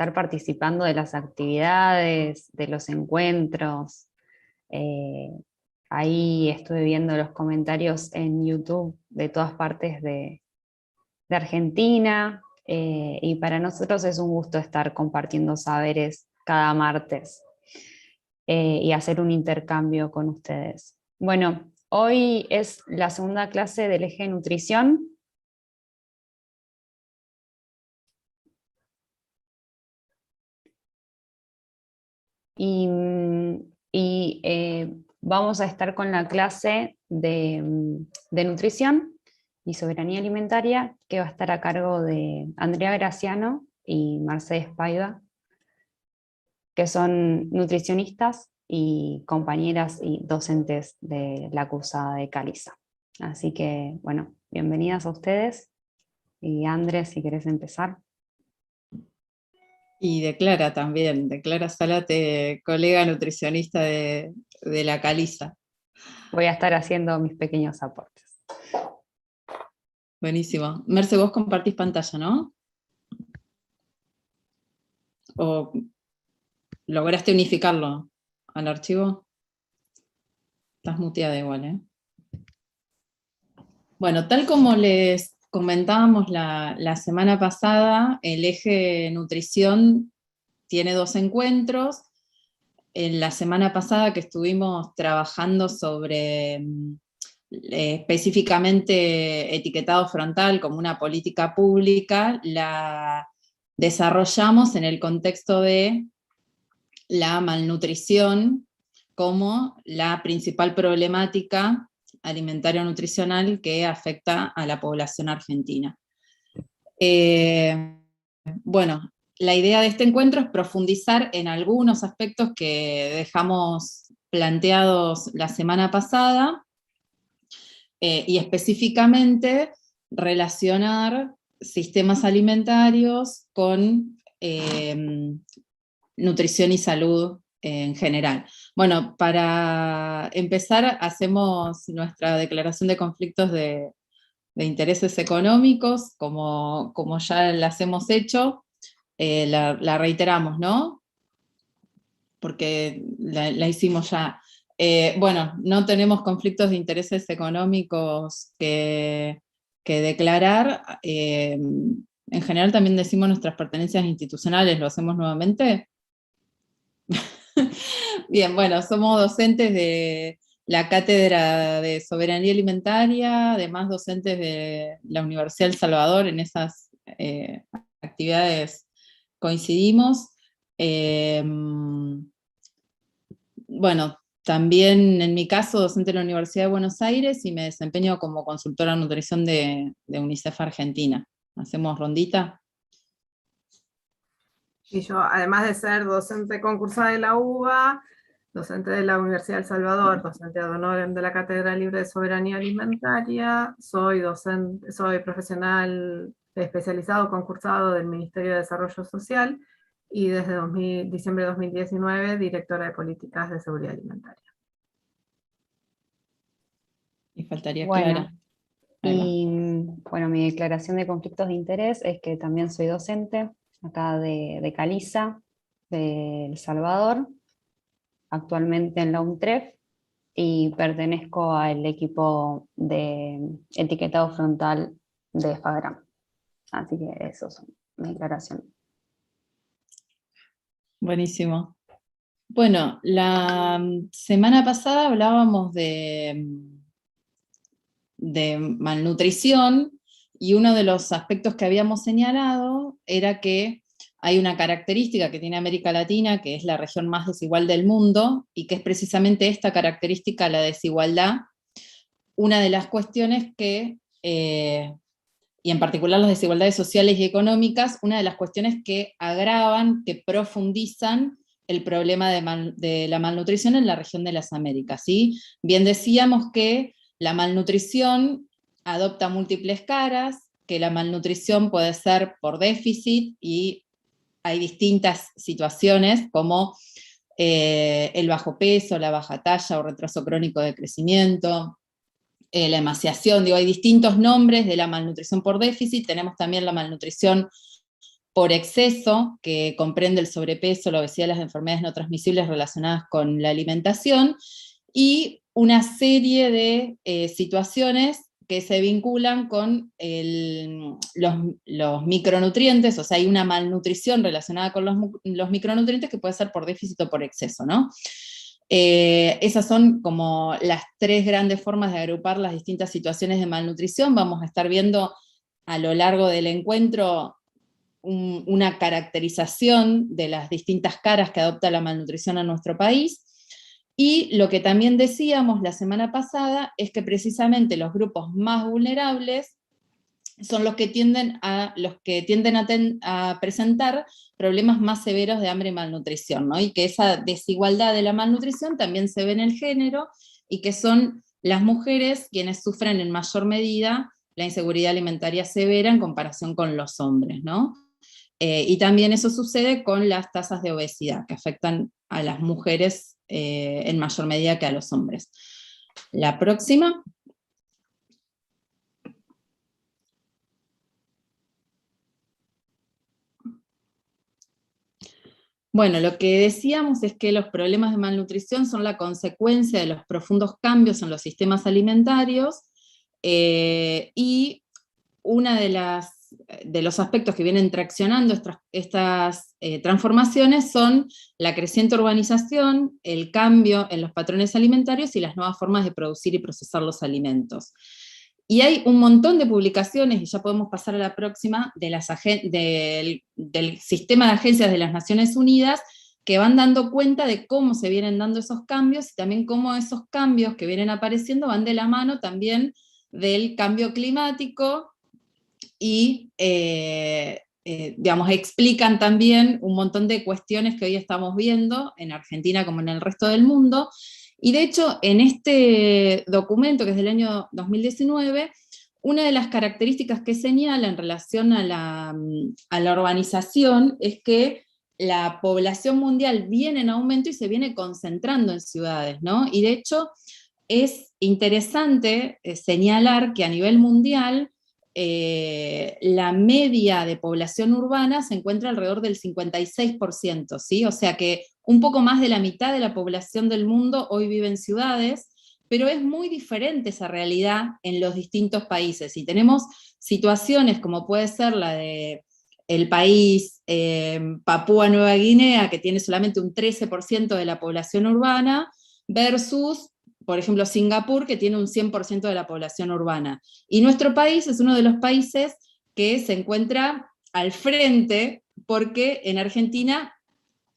estar participando de las actividades, de los encuentros. Ahí estuve viendo los comentarios en YouTube de todas partes de Argentina, y para nosotros es un gusto estar compartiendo saberes cada martes, y hacer un intercambio con ustedes. Bueno, hoy es la segunda clase del eje nutrición. Y, vamos a estar con la clase de nutrición y soberanía alimentaria, que va a estar a cargo de Andrea Graciano y Mercedes Paiva, que son nutricionistas y compañeras y docentes de la cursada de Caliza. Así que, bueno, bienvenidas a ustedes. Y Andrés, si querés empezar. Y Declara Zárate, colega nutricionista de la Caliza. Voy a estar haciendo mis pequeños aportes. Buenísimo. Merce, vos compartís pantalla, ¿no? ¿O lograste unificarlo al archivo? Estás muteada igual, ¿eh? Bueno, tal como les comentábamos la semana pasada, el eje nutrición tiene 2 encuentros. En la semana pasada que estuvimos trabajando sobre específicamente etiquetado frontal como una política pública, la desarrollamos en el contexto de la malnutrición como la principal problemática alimentario-nutricional que afecta a la población argentina. Bueno, la idea de este encuentro es profundizar en algunos aspectos que dejamos planteados la semana pasada, y específicamente relacionar sistemas alimentarios con nutrición y salud en general. Bueno, para empezar hacemos nuestra declaración de conflictos de intereses económicos, como ya las hemos hecho, la reiteramos, ¿no? Porque la hicimos ya. Bueno, no tenemos conflictos de intereses económicos que declarar. En general también decimos nuestras pertenencias institucionales, ¿lo hacemos nuevamente? Bien, bueno, somos docentes de la Cátedra de Soberanía Alimentaria, además docentes de la Universidad del Salvador, en esas actividades coincidimos. Bueno, también en mi caso docente de la Universidad de Buenos Aires y me desempeño como consultora de nutrición de UNICEF Argentina. ¿Hacemos rondita? Y yo, además de ser docente concursada de la UBA, docente de la Universidad del Salvador, docente ad honorem de la Cátedra Libre de Soberanía Alimentaria, soy profesional especializado concursado del Ministerio de Desarrollo Social y desde diciembre de 2019 directora de Políticas de Seguridad Alimentaria. Y faltaría Bueno, Clara. y bueno, mi declaración de conflictos de interés es que también soy docente acá de Caliza, de El Salvador, actualmente en la UNTREF, y pertenezco al equipo de etiquetado frontal de FAGRAM. Así que eso es mi declaración. Buenísimo. Bueno, la semana pasada hablábamos de malnutrición, y uno de los aspectos que habíamos señalado era que hay una característica que tiene América Latina, que es la región más desigual del mundo, y que es precisamente esta característica, la desigualdad, una de las cuestiones que, y en particular las desigualdades sociales y económicas, una de las cuestiones que agravan, que profundizan el problema de la malnutrición en la región de las Américas, ¿sí? Bien decíamos que la malnutrición adopta múltiples caras, que la malnutrición puede ser por déficit, y hay distintas situaciones como el bajo peso, la baja talla o retraso crónico de crecimiento, la emaciación, hay distintos nombres de la malnutrición por déficit. Tenemos también la malnutrición por exceso, que comprende el sobrepeso, la obesidad, las enfermedades no transmisibles relacionadas con la alimentación, y una serie de situaciones que se vinculan con los micronutrientes, o sea, hay una malnutrición relacionada con los micronutrientes que puede ser por déficit o por exceso, ¿no? Esas son como las tres grandes formas de agrupar las distintas situaciones de malnutrición. Vamos a estar viendo a lo largo del encuentro una caracterización de las distintas caras que adopta la malnutrición en nuestro país. Y lo que también decíamos la semana pasada es que precisamente los grupos más vulnerables son los que tienden a presentar problemas más severos de hambre y malnutrición, ¿no? Y que esa desigualdad de la malnutrición también se ve en el género, y que son las mujeres quienes sufren en mayor medida la inseguridad alimentaria severa en comparación con los hombres, ¿no? Y también eso sucede con las tasas de obesidad, que afectan a las mujeres en mayor medida que a los hombres. La próxima. Bueno, lo que decíamos es que los problemas de malnutrición son la consecuencia de los profundos cambios en los sistemas alimentarios, y uno de los aspectos que vienen traccionando estas transformaciones son la creciente urbanización, el cambio en los patrones alimentarios y las nuevas formas de producir y procesar los alimentos. Y hay un montón de publicaciones, y ya podemos pasar a la próxima, del sistema de agencias de las Naciones Unidas, que van dando cuenta de cómo se vienen dando esos cambios, y también cómo esos cambios que vienen apareciendo van de la mano también del cambio climático, y digamos, explican también un montón de cuestiones que hoy estamos viendo en Argentina como en el resto del mundo. Y de hecho, en este documento, que es del año 2019, una de las características que señala en relación a la urbanización es que la población mundial viene en aumento y se viene concentrando en ciudades, ¿no? Y de hecho, es interesante señalar que a nivel mundial la media de población urbana se encuentra alrededor del 56%, ¿sí? O sea que un poco más de la mitad de la población del mundo hoy vive en ciudades, pero es muy diferente esa realidad en los distintos países. Y tenemos situaciones como puede ser la de el país Papúa Nueva Guinea, que tiene solamente un 13% de la población urbana, versus, por ejemplo, Singapur, que tiene un 100% de la población urbana. Y nuestro país es uno de los países que se encuentra al frente, porque en Argentina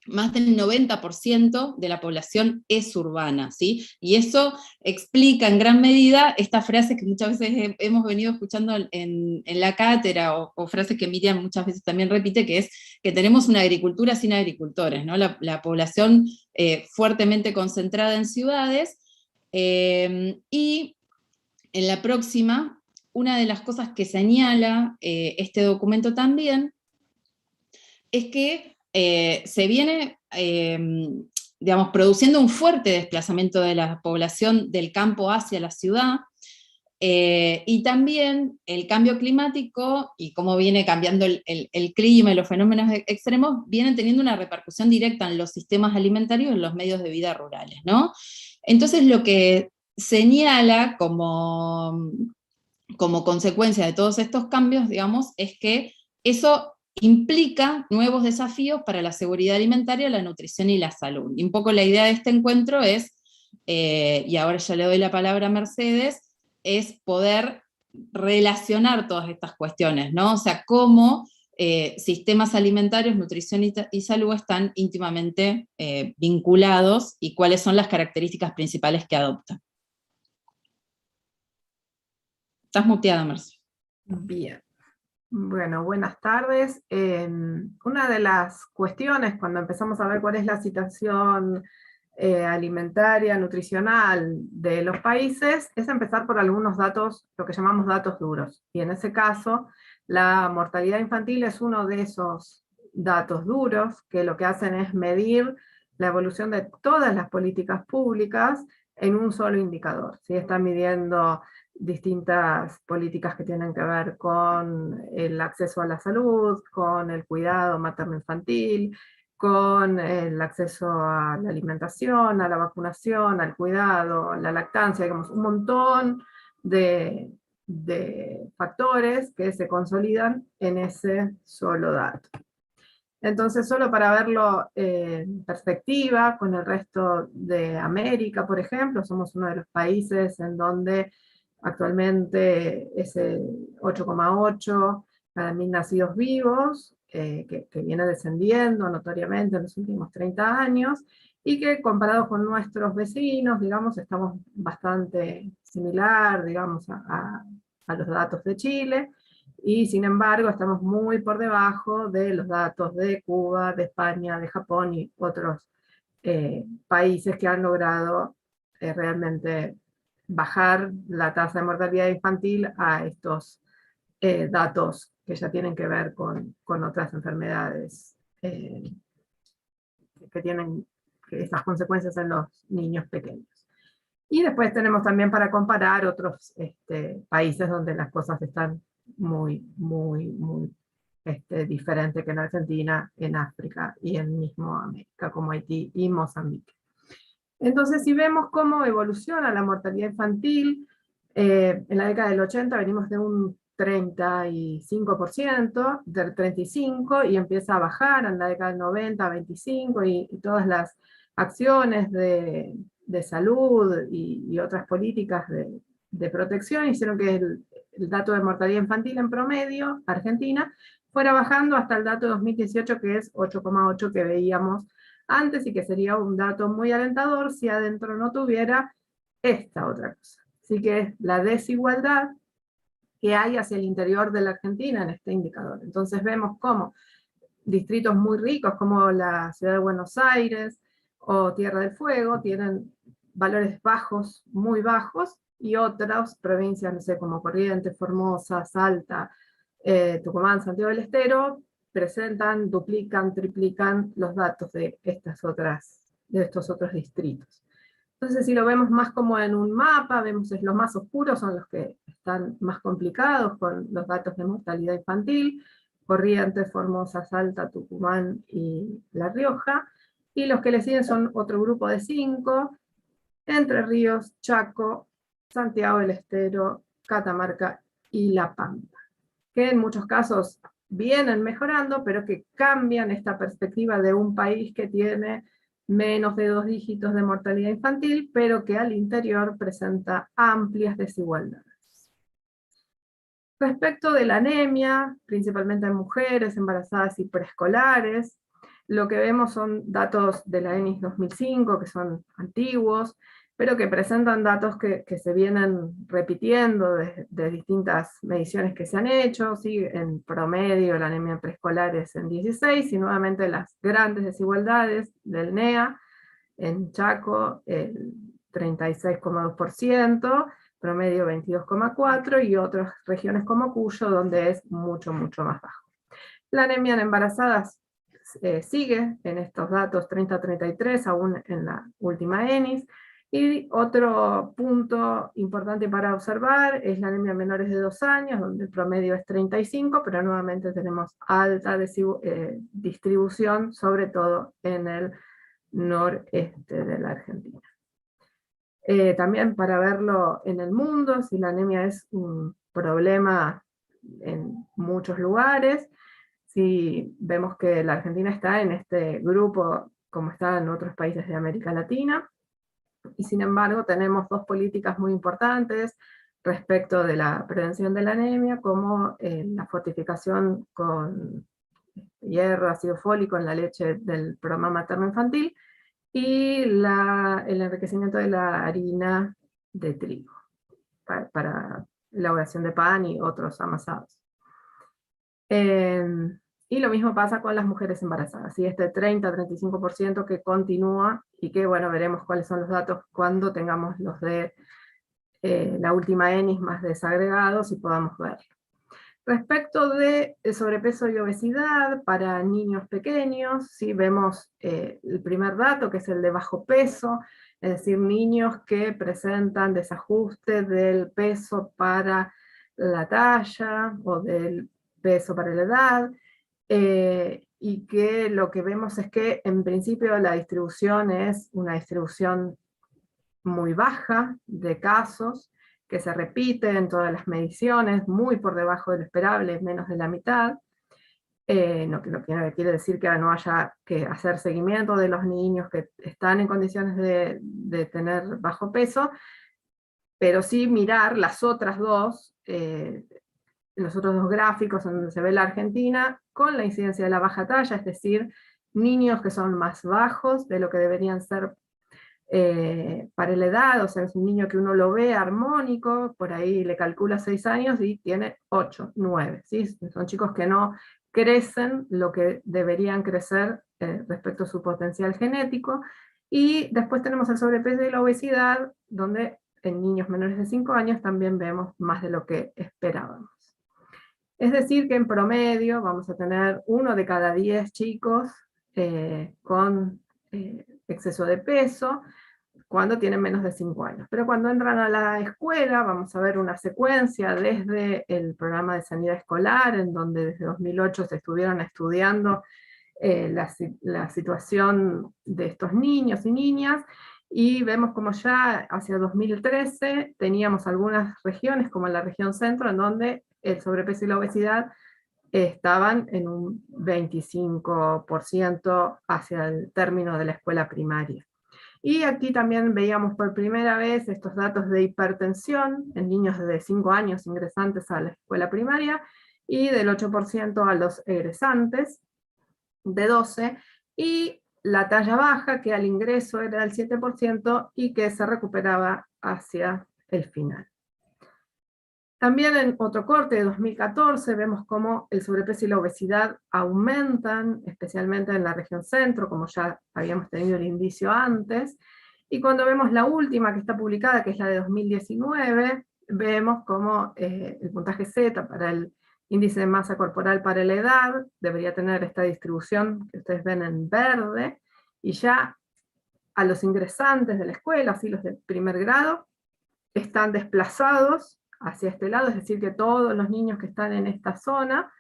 más del 90% de la población es urbana, ¿sí? Y eso explica en gran medida estas frases que muchas veces hemos venido escuchando en la cátedra, o frases que Miriam muchas veces también repite, que es que tenemos una agricultura sin agricultores, ¿no? La población fuertemente concentrada en ciudades. Y en la próxima, una de las cosas que señala este documento también es que se viene, digamos, produciendo un fuerte desplazamiento de la población del campo hacia la ciudad, y también el cambio climático y cómo viene cambiando el clima y los fenómenos extremos vienen teniendo una repercusión directa en los sistemas alimentarios y en los medios de vida rurales, ¿no? Entonces lo que señala como consecuencia de todos estos cambios, digamos, es que eso implica nuevos desafíos para la seguridad alimentaria, la nutrición y la salud. Y un poco la idea de este encuentro es, y ahora ya le doy la palabra a Mercedes, es poder relacionar todas estas cuestiones, ¿no? O sea, cómo sistemas alimentarios, nutrición y salud están íntimamente vinculados, y cuáles son las características principales que adoptan. Estás muteada, Mercedes. Bien. Bueno, buenas tardes. Una de las cuestiones cuando empezamos a ver cuál es la situación alimentaria, nutricional de los países, es empezar por algunos datos, lo que llamamos datos duros. Y en ese caso, la mortalidad infantil es uno de esos datos duros, que lo que hacen es medir la evolución de todas las políticas públicas en un solo indicador. ¿Sí? Están midiendo distintas políticas que tienen que ver con el acceso a la salud, con el cuidado materno-infantil, con el acceso a la alimentación, a la vacunación, al cuidado, a la lactancia, digamos, un montón de factores que se consolidan en ese solo dato. Entonces, solo para verlo en perspectiva con el resto de América, por ejemplo, somos uno de los países en donde actualmente es el 8,8 cada 1000 nacidos vivos, que viene descendiendo notoriamente en los últimos 30 años, y que comparado con nuestros vecinos, digamos, estamos bastante similar, digamos, a los datos de Chile, y sin embargo estamos muy por debajo de los datos de Cuba, de España, de Japón y otros países que han logrado realmente bajar la tasa de mortalidad infantil a estos datos que ya tienen que ver con otras enfermedades que tienen estas consecuencias en los niños pequeños. Y después tenemos también para comparar otros países donde las cosas están muy diferentes que en Argentina, en África y en mismo América, como Haití y Mozambique. Entonces, si vemos cómo evoluciona la mortalidad infantil, en la década del 80 venimos de un 35%, del 35%, y empieza a bajar en la década del 90 a 25%, y todas las acciones de salud y otras políticas de protección hicieron que el dato de mortalidad infantil en promedio, Argentina, fuera bajando hasta el dato de 2018, que es 8,8 que veíamos antes, y que sería un dato muy alentador si adentro no tuviera esta otra cosa. Así que es la desigualdad que hay hacia el interior de la Argentina en este indicador. Entonces vemos cómo distritos muy ricos como la ciudad de Buenos Aires o Tierra del Fuego tienen valores bajos, muy bajos, y otras provincias, no sé, como Corrientes, Formosa, Salta, Tucumán, Santiago del Estero, presentan, duplican, triplican los datos de estos otros distritos. Entonces, si lo vemos más como en un mapa, vemos que los más oscuros son los que están más complicados con los datos de mortalidad infantil: Corrientes, Formosa, Salta, Tucumán y La Rioja, y los que le siguen son otro grupo de 5, Entre Ríos, Chaco, Santiago del Estero, Catamarca y La Pampa, que en muchos casos vienen mejorando, pero que cambian esta perspectiva de un país que tiene menos de 2 dígitos de mortalidad infantil, pero que al interior presenta amplias desigualdades. Respecto de la anemia, principalmente en mujeres embarazadas y preescolares, lo que vemos son datos de la ENIS 2005, que son antiguos, pero que presentan datos que se vienen repitiendo de distintas mediciones que se han hecho. ¿Sí? En promedio la anemia preescolar es en 16, y nuevamente las grandes desigualdades del NEA, en Chaco el 36,2%, promedio 22,4%, y otras regiones como Cuyo, donde es mucho más bajo. La anemia en embarazadas sigue en estos datos 30-33, aún en la última ENIS. Y otro punto importante para observar es la anemia en menores de 2 años, donde el promedio es 35, pero nuevamente tenemos alta distribución, sobre todo en el noreste de la Argentina. También para verlo en el mundo, si la anemia es un problema en muchos lugares, si vemos que la Argentina está en este grupo como está en otros países de América Latina, y sin embargo tenemos 2 políticas muy importantes respecto de la prevención de la anemia, como la fortificación con hierro, ácido fólico en la leche del programa materno-infantil, y el enriquecimiento de la harina de trigo para elaboración de pan y otros amasados. Y lo mismo pasa con las mujeres embarazadas, ¿sí? Este 30-35% que continúa, y que bueno, veremos cuáles son los datos cuando tengamos los de la última ENIS más desagregados y podamos verlo. Respecto de sobrepeso y obesidad para niños pequeños, ¿sí? Vemos el primer dato, que es el de bajo peso, es decir, niños que presentan desajuste del peso para la talla o del peso para la edad, y que lo que vemos es que en principio la distribución es una distribución muy baja de casos, que se repite en todas las mediciones, muy por debajo de lo esperable, menos de la mitad. No quiere decir que no haya que hacer seguimiento de los niños que están en condiciones de tener bajo peso, pero sí mirar las otras dos, los otros dos gráficos donde se ve la Argentina, con la incidencia de la baja talla, es decir, niños que son más bajos de lo que deberían ser para la edad, o sea, es un niño que uno lo ve armónico, por ahí le calcula 6 años y tiene 8, 9, ¿sí? Son chicos que no crecen lo que deberían crecer respecto a su potencial genético, y después tenemos el sobrepeso y la obesidad, donde en niños menores de 5 años también vemos más de lo que esperábamos. Es decir, que en promedio vamos a tener 1 de cada 10 chicos con exceso de peso, cuando tienen menos de 5 años. Pero cuando entran a la escuela, vamos a ver una secuencia desde el programa de sanidad escolar, en donde desde 2008 se estuvieron estudiando la situación de estos niños y niñas, y vemos como ya hacia 2013 teníamos algunas regiones, como la región centro, en donde el sobrepeso y la obesidad estaban en un 25% hacia el término de la escuela primaria. Y aquí también veíamos por primera vez estos datos de hipertensión en niños de 5 años ingresantes a la escuela primaria, y del 8% a los egresantes de 12, y la talla baja, que al ingreso era del 7% y que se recuperaba hacia el final. También en otro corte de 2014 vemos cómo el sobrepeso y la obesidad aumentan, especialmente en la región centro, como ya habíamos tenido el indicio antes. Y cuando vemos la última que está publicada, que es la de 2019, vemos cómo el puntaje Z para el índice de masa corporal para la edad debería tener esta distribución que ustedes ven en verde, y ya a los ingresantes de la escuela, así los de primer grado, están desplazados hacia este lado, es decir, que todos los niños que están en esta zona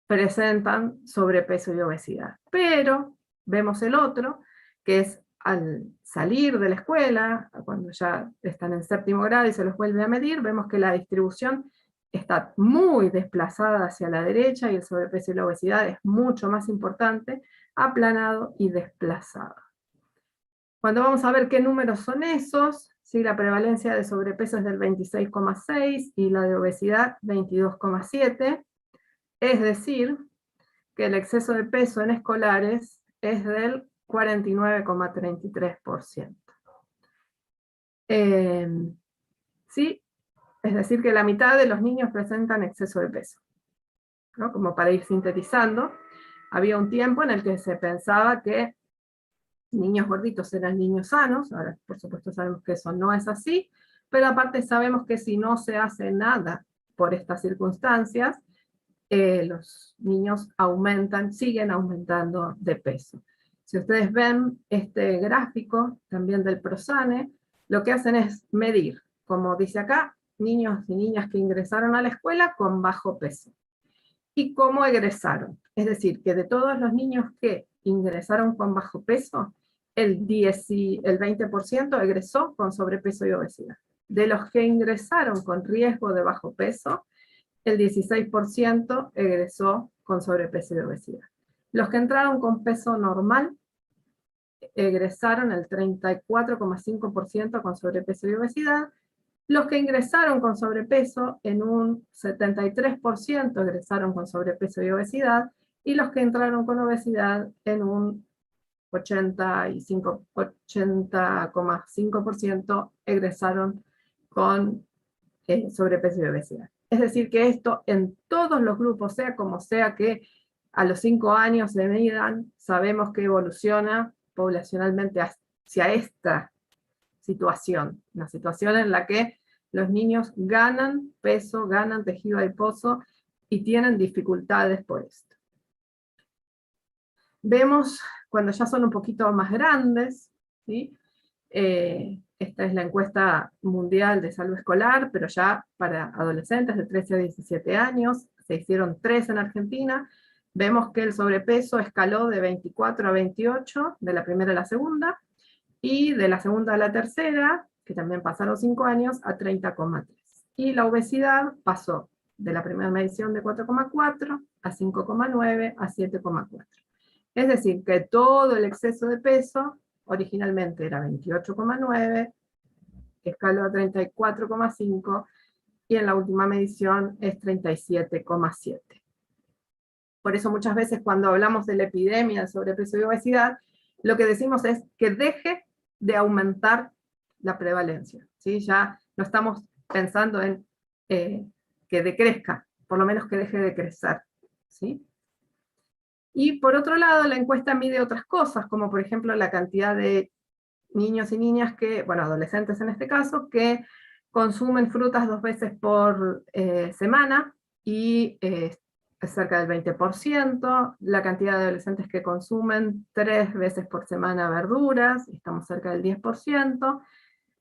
presentan sobrepeso y obesidad. Pero vemos el otro, que es al salir de la escuela, cuando ya están en séptimo grado y se los vuelve a medir, vemos que la distribución está muy desplazada hacia la derecha, y el sobrepeso y la obesidad es mucho más importante, aplanado y desplazado. Cuando vamos a ver qué números son esos, ¿sí? La prevalencia de sobrepeso es del 26,6 y la de obesidad 22,7, es decir, que el exceso de peso en escolares es del 49,33%. ¿Sí? Es decir, que la mitad de los niños presentan exceso de peso, ¿no? Como para ir sintetizando, había un tiempo en el que se pensaba que niños gorditos eran niños sanos. Ahora por supuesto sabemos que eso no es así, pero aparte sabemos que si no se hace nada por estas circunstancias, los niños siguen aumentando de peso. Si ustedes ven este gráfico también del ProSANE, lo que hacen es medir, como dice acá, niños y niñas que ingresaron a la escuela con bajo peso, y cómo egresaron. Es decir, que de todos los niños que ingresaron con bajo peso, el 20% egresó con sobrepeso y obesidad. De los que ingresaron con riesgo de bajo peso, el 16% egresó con sobrepeso y obesidad. Los que entraron con peso normal egresaron el 34,5% con sobrepeso y obesidad. Los que ingresaron con sobrepeso, en un 73% egresaron con sobrepeso y obesidad, y los que entraron con obesidad, en un 80,5% egresaron con sobrepeso y obesidad. Es decir, que esto en todos los grupos, sea como sea que a los 5 años se midan, sabemos que evoluciona poblacionalmente hacia esta situación, una situación en la que los niños ganan peso, ganan tejido adiposo, y tienen dificultades por esto. Vemos cuando ya son un poquito más grandes, ¿sí? Esta es la encuesta mundial de salud escolar, pero ya para adolescentes de 13 a 17 años, se hicieron 3 en Argentina. Vemos que el sobrepeso escaló de 24 a 28, de la primera a la segunda, y de la segunda a la tercera, que también pasaron 5 años, a 30,3. Y la obesidad pasó de la primera medición de 4,4 a 5,9 a 7,4. Es decir, que todo el exceso de peso originalmente era 28,9, escaló a 34,5, y en la última medición es 37,7. Por eso muchas veces cuando hablamos de la epidemia de sobrepeso y obesidad, lo que decimos es que deje de aumentar la prevalencia, ¿sí? Ya no estamos pensando en que decrezca, por lo menos que deje de crecer, ¿sí? Y por otro lado, la encuesta mide otras cosas, como por ejemplo la cantidad de niños y niñas que, bueno, adolescentes en este caso, que consumen frutas 2 veces por semana, y es cerca del 20%, la cantidad de adolescentes que consumen 3 veces por semana verduras, estamos cerca del 10%,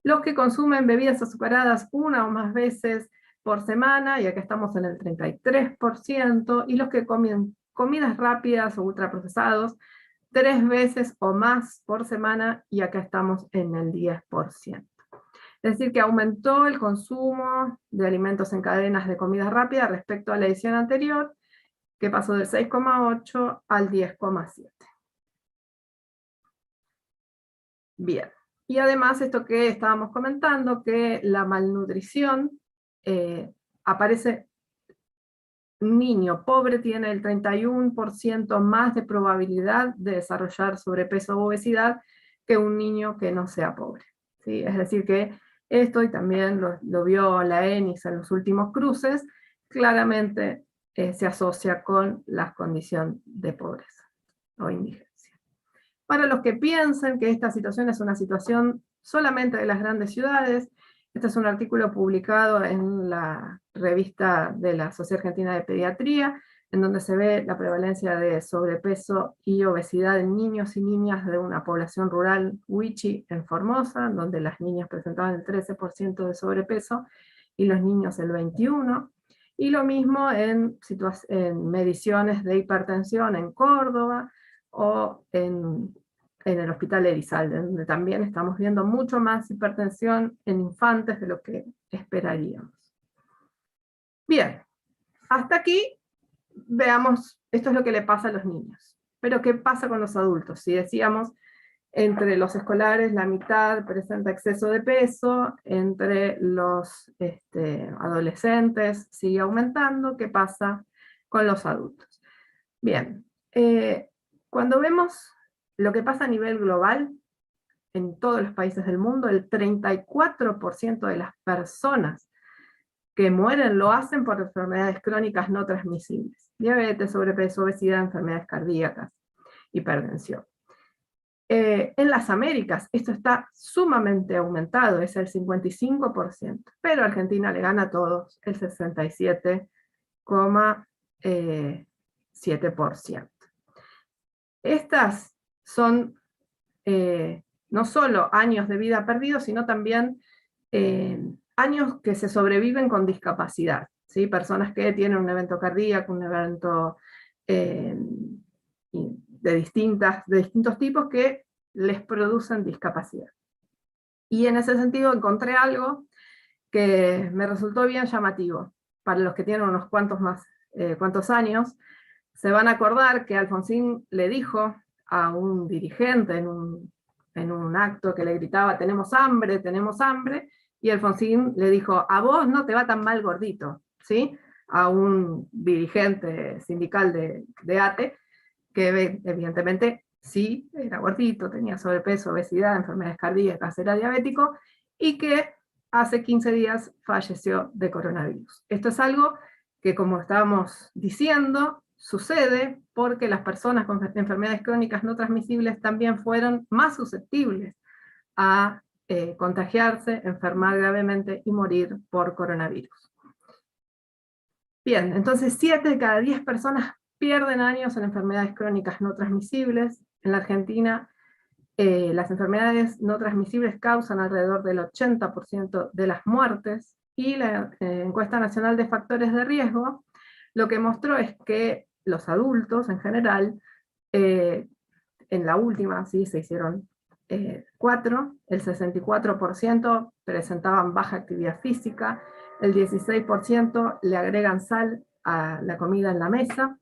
los que consumen bebidas azucaradas 1 o más veces por semana, y acá estamos en el 33%, y los que comen comidas rápidas o ultraprocesados 3 veces o más por semana, y acá estamos en el 10%. Es decir, que aumentó el consumo de alimentos en cadenas de comida rápida respecto a la edición anterior, que pasó del 6,8 al 10,7. Bien, y además esto que estábamos comentando, que la malnutrición aparece. Un niño pobre tiene el 31% más de probabilidad de desarrollar sobrepeso o obesidad que un niño que no sea pobre, ¿sí? Es decir que esto, y también lo vio la ENIS en los últimos cruces, claramente se asocia con la condición de pobreza o indigencia. Para los que piensan que esta situación es una situación solamente de las grandes ciudades, este es un artículo publicado en la revista de la Sociedad Argentina de Pediatría, en donde se ve la prevalencia de sobrepeso y obesidad en niños y niñas de una población rural huichi en Formosa, donde las niñas presentaban el 13% de sobrepeso y los niños el 21%, y lo mismo en mediciones de hipertensión en Córdoba o en el Hospital Elizalde, donde también estamos viendo mucho más hipertensión en infantes de lo que esperaríamos. Bien, hasta aquí veamos, esto es lo que le pasa a los niños. Pero ¿qué pasa con los adultos? Si decíamos, entre los escolares la mitad presenta exceso de peso, entre los adolescentes sigue aumentando, ¿qué pasa con los adultos? Bien, cuando vemos lo que pasa a nivel global, en todos los países del mundo, el 34% de las personas que mueren lo hacen por enfermedades crónicas no transmisibles. Diabetes, sobrepeso, obesidad, enfermedades cardíacas, hipertensión. En las Américas esto está sumamente aumentado, es el 55%, pero Argentina le gana a todos, el 67,7%. Estas son no solo años de vida perdidos, sino también años que se sobreviven con discapacidad, ¿sí? Personas que tienen un evento cardíaco, un evento de distintos tipos que les producen discapacidad. Y en ese sentido encontré algo que me resultó bien llamativo. Para los que tienen unos cuantos años, se van a acordar que Alfonsín le dijo a un dirigente en un acto que le gritaba tenemos hambre, y Alfonsín le dijo, a vos no te va tan mal gordito, ¿sí? A un dirigente sindical de ATE, que evidentemente sí, era gordito, tenía sobrepeso, obesidad, enfermedades cardíacas, era diabético, y que hace 15 días falleció de coronavirus. Esto es algo que, como estábamos diciendo, sucede porque las personas con enfermedades crónicas no transmisibles también fueron más susceptibles a contagiarse, enfermar gravemente y morir por coronavirus. Bien, entonces 7 de cada 10 personas pierden años en enfermedades crónicas no transmisibles. En la Argentina, las enfermedades no transmisibles causan alrededor del 80% de las muertes, y la encuesta nacional de factores de riesgo lo que mostró es que los adultos en general, en la última, sí, se hicieron 4, el 64% presentaban baja actividad física, el 16% le agregan sal a la comida en la mesa,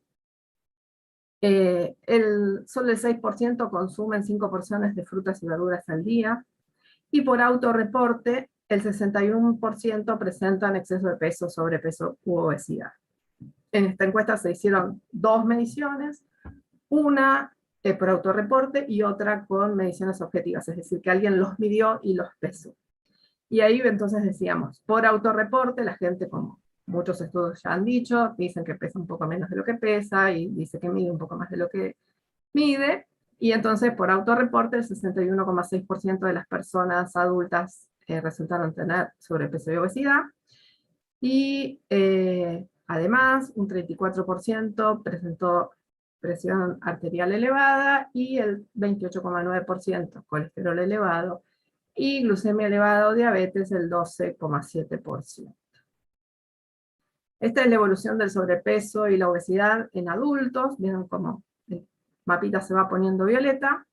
solo el 6% consumen 5 porciones de frutas y verduras al día, y por autorreporte el 61% presentan exceso de peso, sobrepeso u obesidad. En esta encuesta se hicieron 2 mediciones, una por autorreporte y otra con mediciones objetivas, es decir, que alguien los midió y los pesó. Y ahí entonces decíamos, por autorreporte, la gente, como muchos estudios ya han dicho, dicen que pesa un poco menos de lo que pesa, y dice que mide un poco más de lo que mide, y entonces por autorreporte el 61,6% de las personas adultas resultaron tener sobrepeso y obesidad, y además un 34% presentó presión arterial elevada, y el 28,9% colesterol elevado, y glucemia elevada o diabetes el 12,7%. Esta es la evolución del sobrepeso y la obesidad en adultos. Vieron cómo el mapita se va poniendo violeta.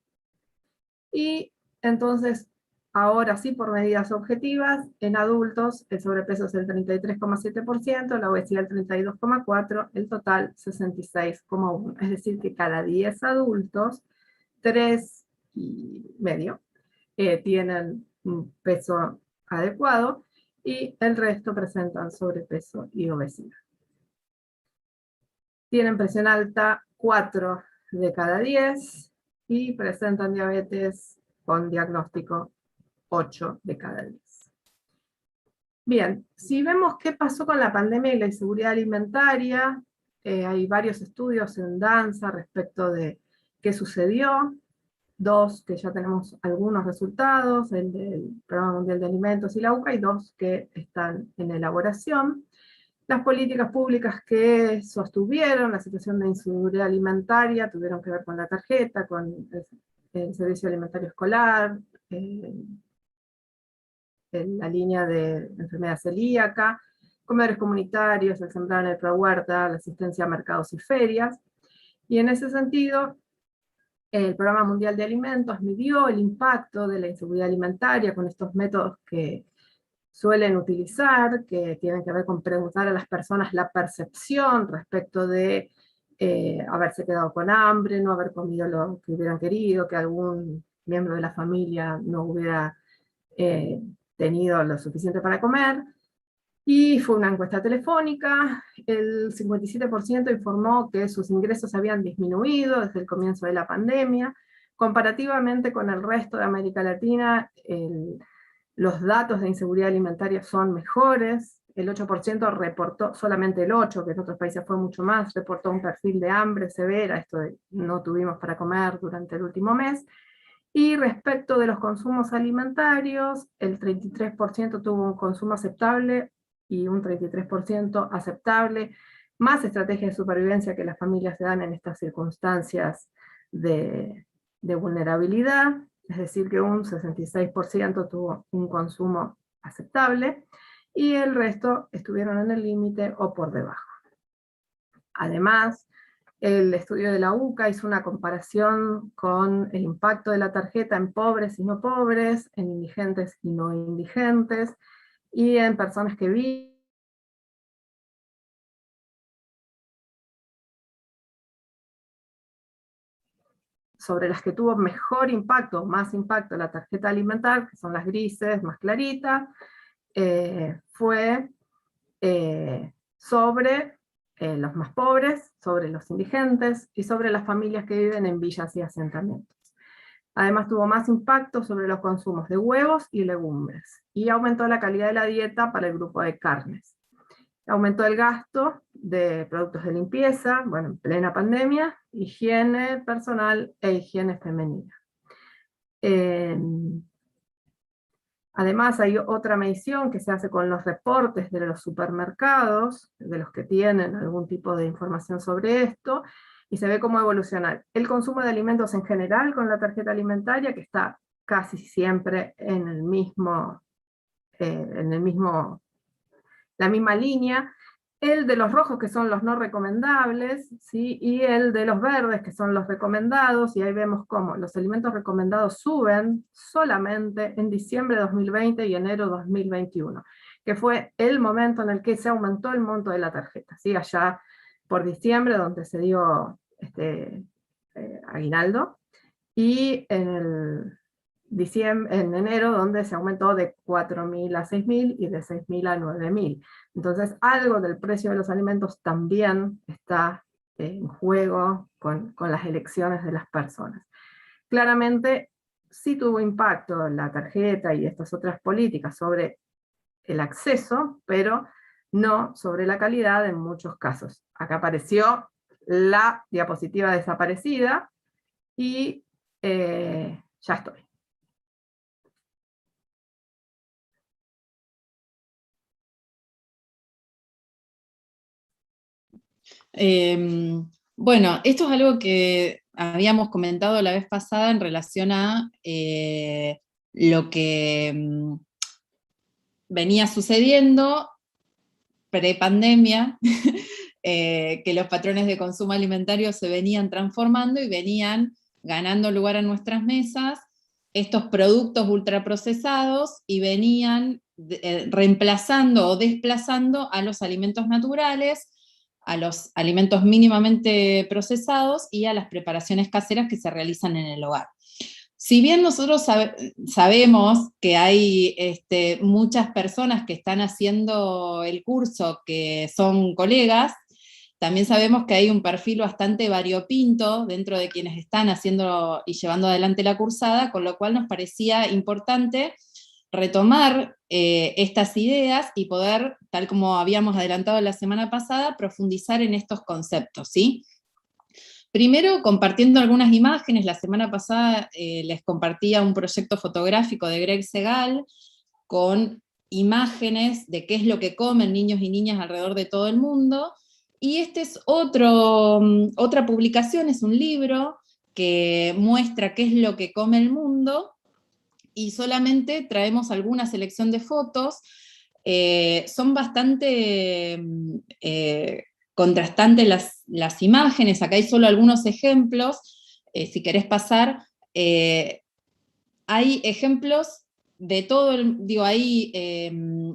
Y entonces, ahora sí, por medidas objetivas, en adultos el sobrepeso es el 33,7%, la obesidad el 32,4%, el total 66,1%. Es decir, que cada 10 adultos, 3,5 tienen un peso adecuado, y el resto presentan sobrepeso y obesidad. Tienen presión alta 4 de cada 10, y presentan diabetes con diagnóstico 8 de cada 10. Bien, si vemos qué pasó con la pandemia y la inseguridad alimentaria, hay varios estudios en danza respecto de qué sucedió. 2 que ya tenemos algunos resultados, el del Programa Mundial de Alimentos y la UCA, y 2 que están en elaboración. Las políticas públicas que sostuvieron la situación de inseguridad alimentaria tuvieron que ver con la tarjeta, con el servicio alimentario escolar, en la línea de enfermedad celíaca, comedores comunitarios, el Sembrar en el Prohuerta, la asistencia a mercados y ferias. Y en ese sentido, el Programa Mundial de Alimentos midió el impacto de la inseguridad alimentaria con estos métodos que suelen utilizar, que tienen que ver con preguntar a las personas la percepción respecto de haberse quedado con hambre, no haber comido lo que hubieran querido, que algún miembro de la familia no hubiera tenido lo suficiente para comer. Y fue una encuesta telefónica. El 57% informó que sus ingresos habían disminuido desde el comienzo de la pandemia. Comparativamente con el resto de América Latina, los datos de inseguridad alimentaria son mejores. El 8% reportó, solamente el 8%, que en otros países fue mucho más, reportó un perfil de hambre severa, esto de no tuvimos para comer durante el último mes. Y respecto de los consumos alimentarios, el 33% tuvo un consumo aceptable y un 33% aceptable, más estrategias de supervivencia que las familias se dan en estas circunstancias de vulnerabilidad, es decir, que un 66% tuvo un consumo aceptable, y el resto estuvieron en el límite o por debajo. Además, el estudio de la UCA hizo una comparación con el impacto de la tarjeta en pobres y no pobres, en indigentes y no indigentes, y en personas que viven sobre las que tuvo mejor impacto, más impacto la tarjeta alimentar, que son las grises, más claritas, fue sobre los más pobres, sobre los indigentes y sobre las familias que viven en villas y asentamientos. Además tuvo más impacto sobre los consumos de huevos y legumbres, y aumentó la calidad de la dieta para el grupo de carnes. Aumentó el gasto de productos de limpieza, bueno, en plena pandemia, higiene personal e higiene femenina. Además hay otra medición que se hace con los reportes de los supermercados, de los que tienen algún tipo de información sobre esto, y se ve cómo evoluciona el consumo de alimentos en general con la tarjeta alimentaria, que está casi siempre en el mismo, la misma línea, el de los rojos, que son los no recomendables, ¿sí? Y el de los verdes, que son los recomendados, y ahí vemos cómo los alimentos recomendados suben solamente en diciembre de 2020 y enero de 2021, que fue el momento en el que se aumentó el monto de la tarjeta, ¿sí? Allá por diciembre, donde se dio aguinaldo, y en enero, donde se aumentó de 4.000 a 6.000 y de 6.000 a 9.000. Entonces, algo del precio de los alimentos también está en juego con las elecciones de las personas. Claramente, sí tuvo impacto la tarjeta y estas otras políticas sobre el acceso, pero no sobre la calidad en muchos casos. Acá apareció la diapositiva desaparecida y ya estoy. Bueno, esto es algo que habíamos comentado la vez pasada en relación a lo que venía sucediendo pre-pandemia, que los patrones de consumo alimentario se venían transformando y venían ganando lugar en nuestras mesas estos productos ultraprocesados y venían reemplazando o desplazando a los alimentos naturales, a los alimentos mínimamente procesados y a las preparaciones caseras que se realizan en el hogar. Si bien nosotros sabemos que hay muchas personas que están haciendo el curso que son colegas, también sabemos que hay un perfil bastante variopinto dentro de quienes están haciendo y llevando adelante la cursada, con lo cual nos parecía importante retomar estas ideas y poder, tal como habíamos adelantado la semana pasada, profundizar en estos conceptos, ¿sí? Primero, compartiendo algunas imágenes. La semana pasada les compartía un proyecto fotográfico de Greg Segal con imágenes de qué es lo que comen niños y niñas alrededor de todo el mundo. Y este es otra publicación, es un libro que muestra qué es lo que come el mundo, y solamente traemos alguna selección de fotos. Son bastante contrastantes las imágenes, acá hay solo algunos ejemplos, si querés pasar. Hay ejemplos de todo, hay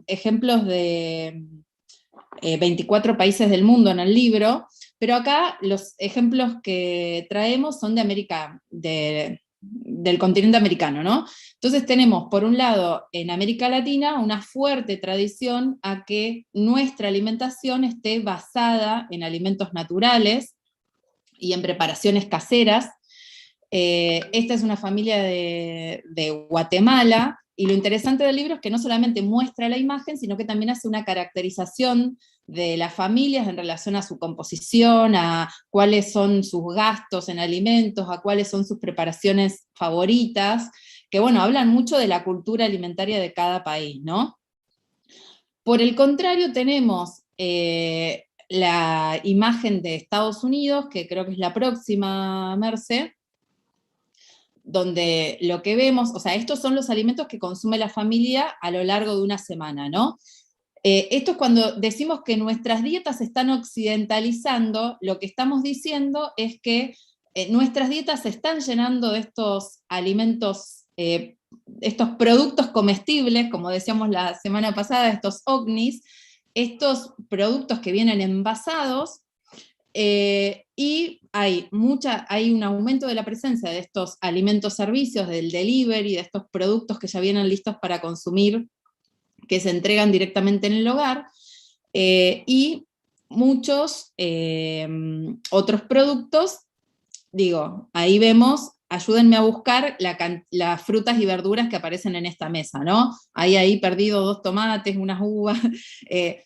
ejemplos de 24 países del mundo en el libro, pero acá los ejemplos que traemos son de América, del continente americano, ¿no? Entonces tenemos, por un lado, en América Latina, una fuerte tradición a que nuestra alimentación esté basada en alimentos naturales y en preparaciones caseras. Esta es una familia de Guatemala, y lo interesante del libro es que no solamente muestra la imagen, sino que también hace una caracterización de las familias en relación a su composición, a cuáles son sus gastos en alimentos, a cuáles son sus preparaciones favoritas, que bueno, hablan mucho de la cultura alimentaria de cada país, ¿no? Por el contrario, tenemos la imagen de Estados Unidos, que creo que es la próxima, Merce, donde lo que vemos, o sea, estos son los alimentos que consume la familia a lo largo de una semana, ¿no? Esto es cuando decimos que nuestras dietas se están occidentalizando, lo que estamos diciendo es que nuestras dietas se están llenando de estos alimentos, estos productos comestibles, como decíamos la semana pasada, estos ovnis, estos productos que vienen envasados, y hay un aumento de la presencia de estos alimentos servicios, del delivery, de estos productos que ya vienen listos para consumir, que se entregan directamente en el hogar, y muchos otros productos. Ahí vemos ayúdenme a buscar las frutas y verduras que aparecen en esta mesa, ¿no? Hay ahí perdido 2 tomates, unas uvas,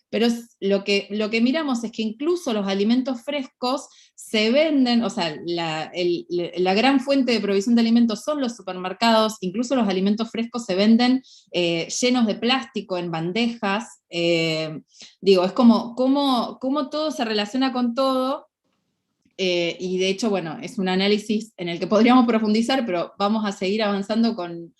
pero lo que miramos es que incluso los alimentos frescos se venden, o sea, la gran fuente de provisión de alimentos son los supermercados, incluso los alimentos frescos se venden llenos de plástico, en bandejas, digo, es como todo se relaciona con todo. Y de hecho, bueno, es un análisis en el que podríamos profundizar, pero vamos a seguir avanzando con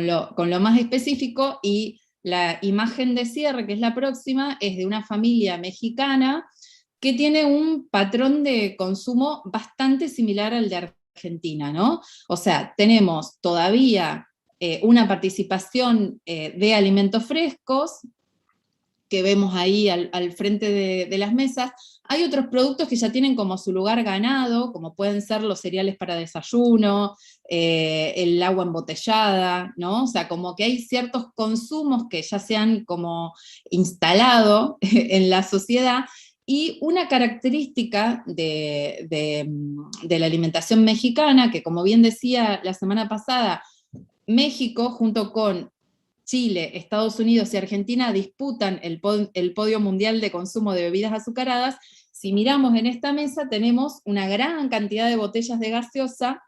lo más específico, y la imagen de cierre, que es la próxima, es de una familia mexicana que tiene un patrón de consumo bastante similar al de Argentina, ¿no? O sea, tenemos todavía una participación de alimentos frescos, que vemos ahí al frente de las mesas. Hay otros productos que ya tienen como su lugar ganado, como pueden ser los cereales para desayuno, el agua embotellada, ¿no? O sea, como que hay ciertos consumos que ya se han como instalado en la sociedad, y una característica de la alimentación mexicana, que como bien decía la semana pasada, México junto con Chile, Estados Unidos y Argentina disputan el podio mundial de consumo de bebidas azucaradas. Si miramos en esta mesa, tenemos una gran cantidad de botellas de gaseosa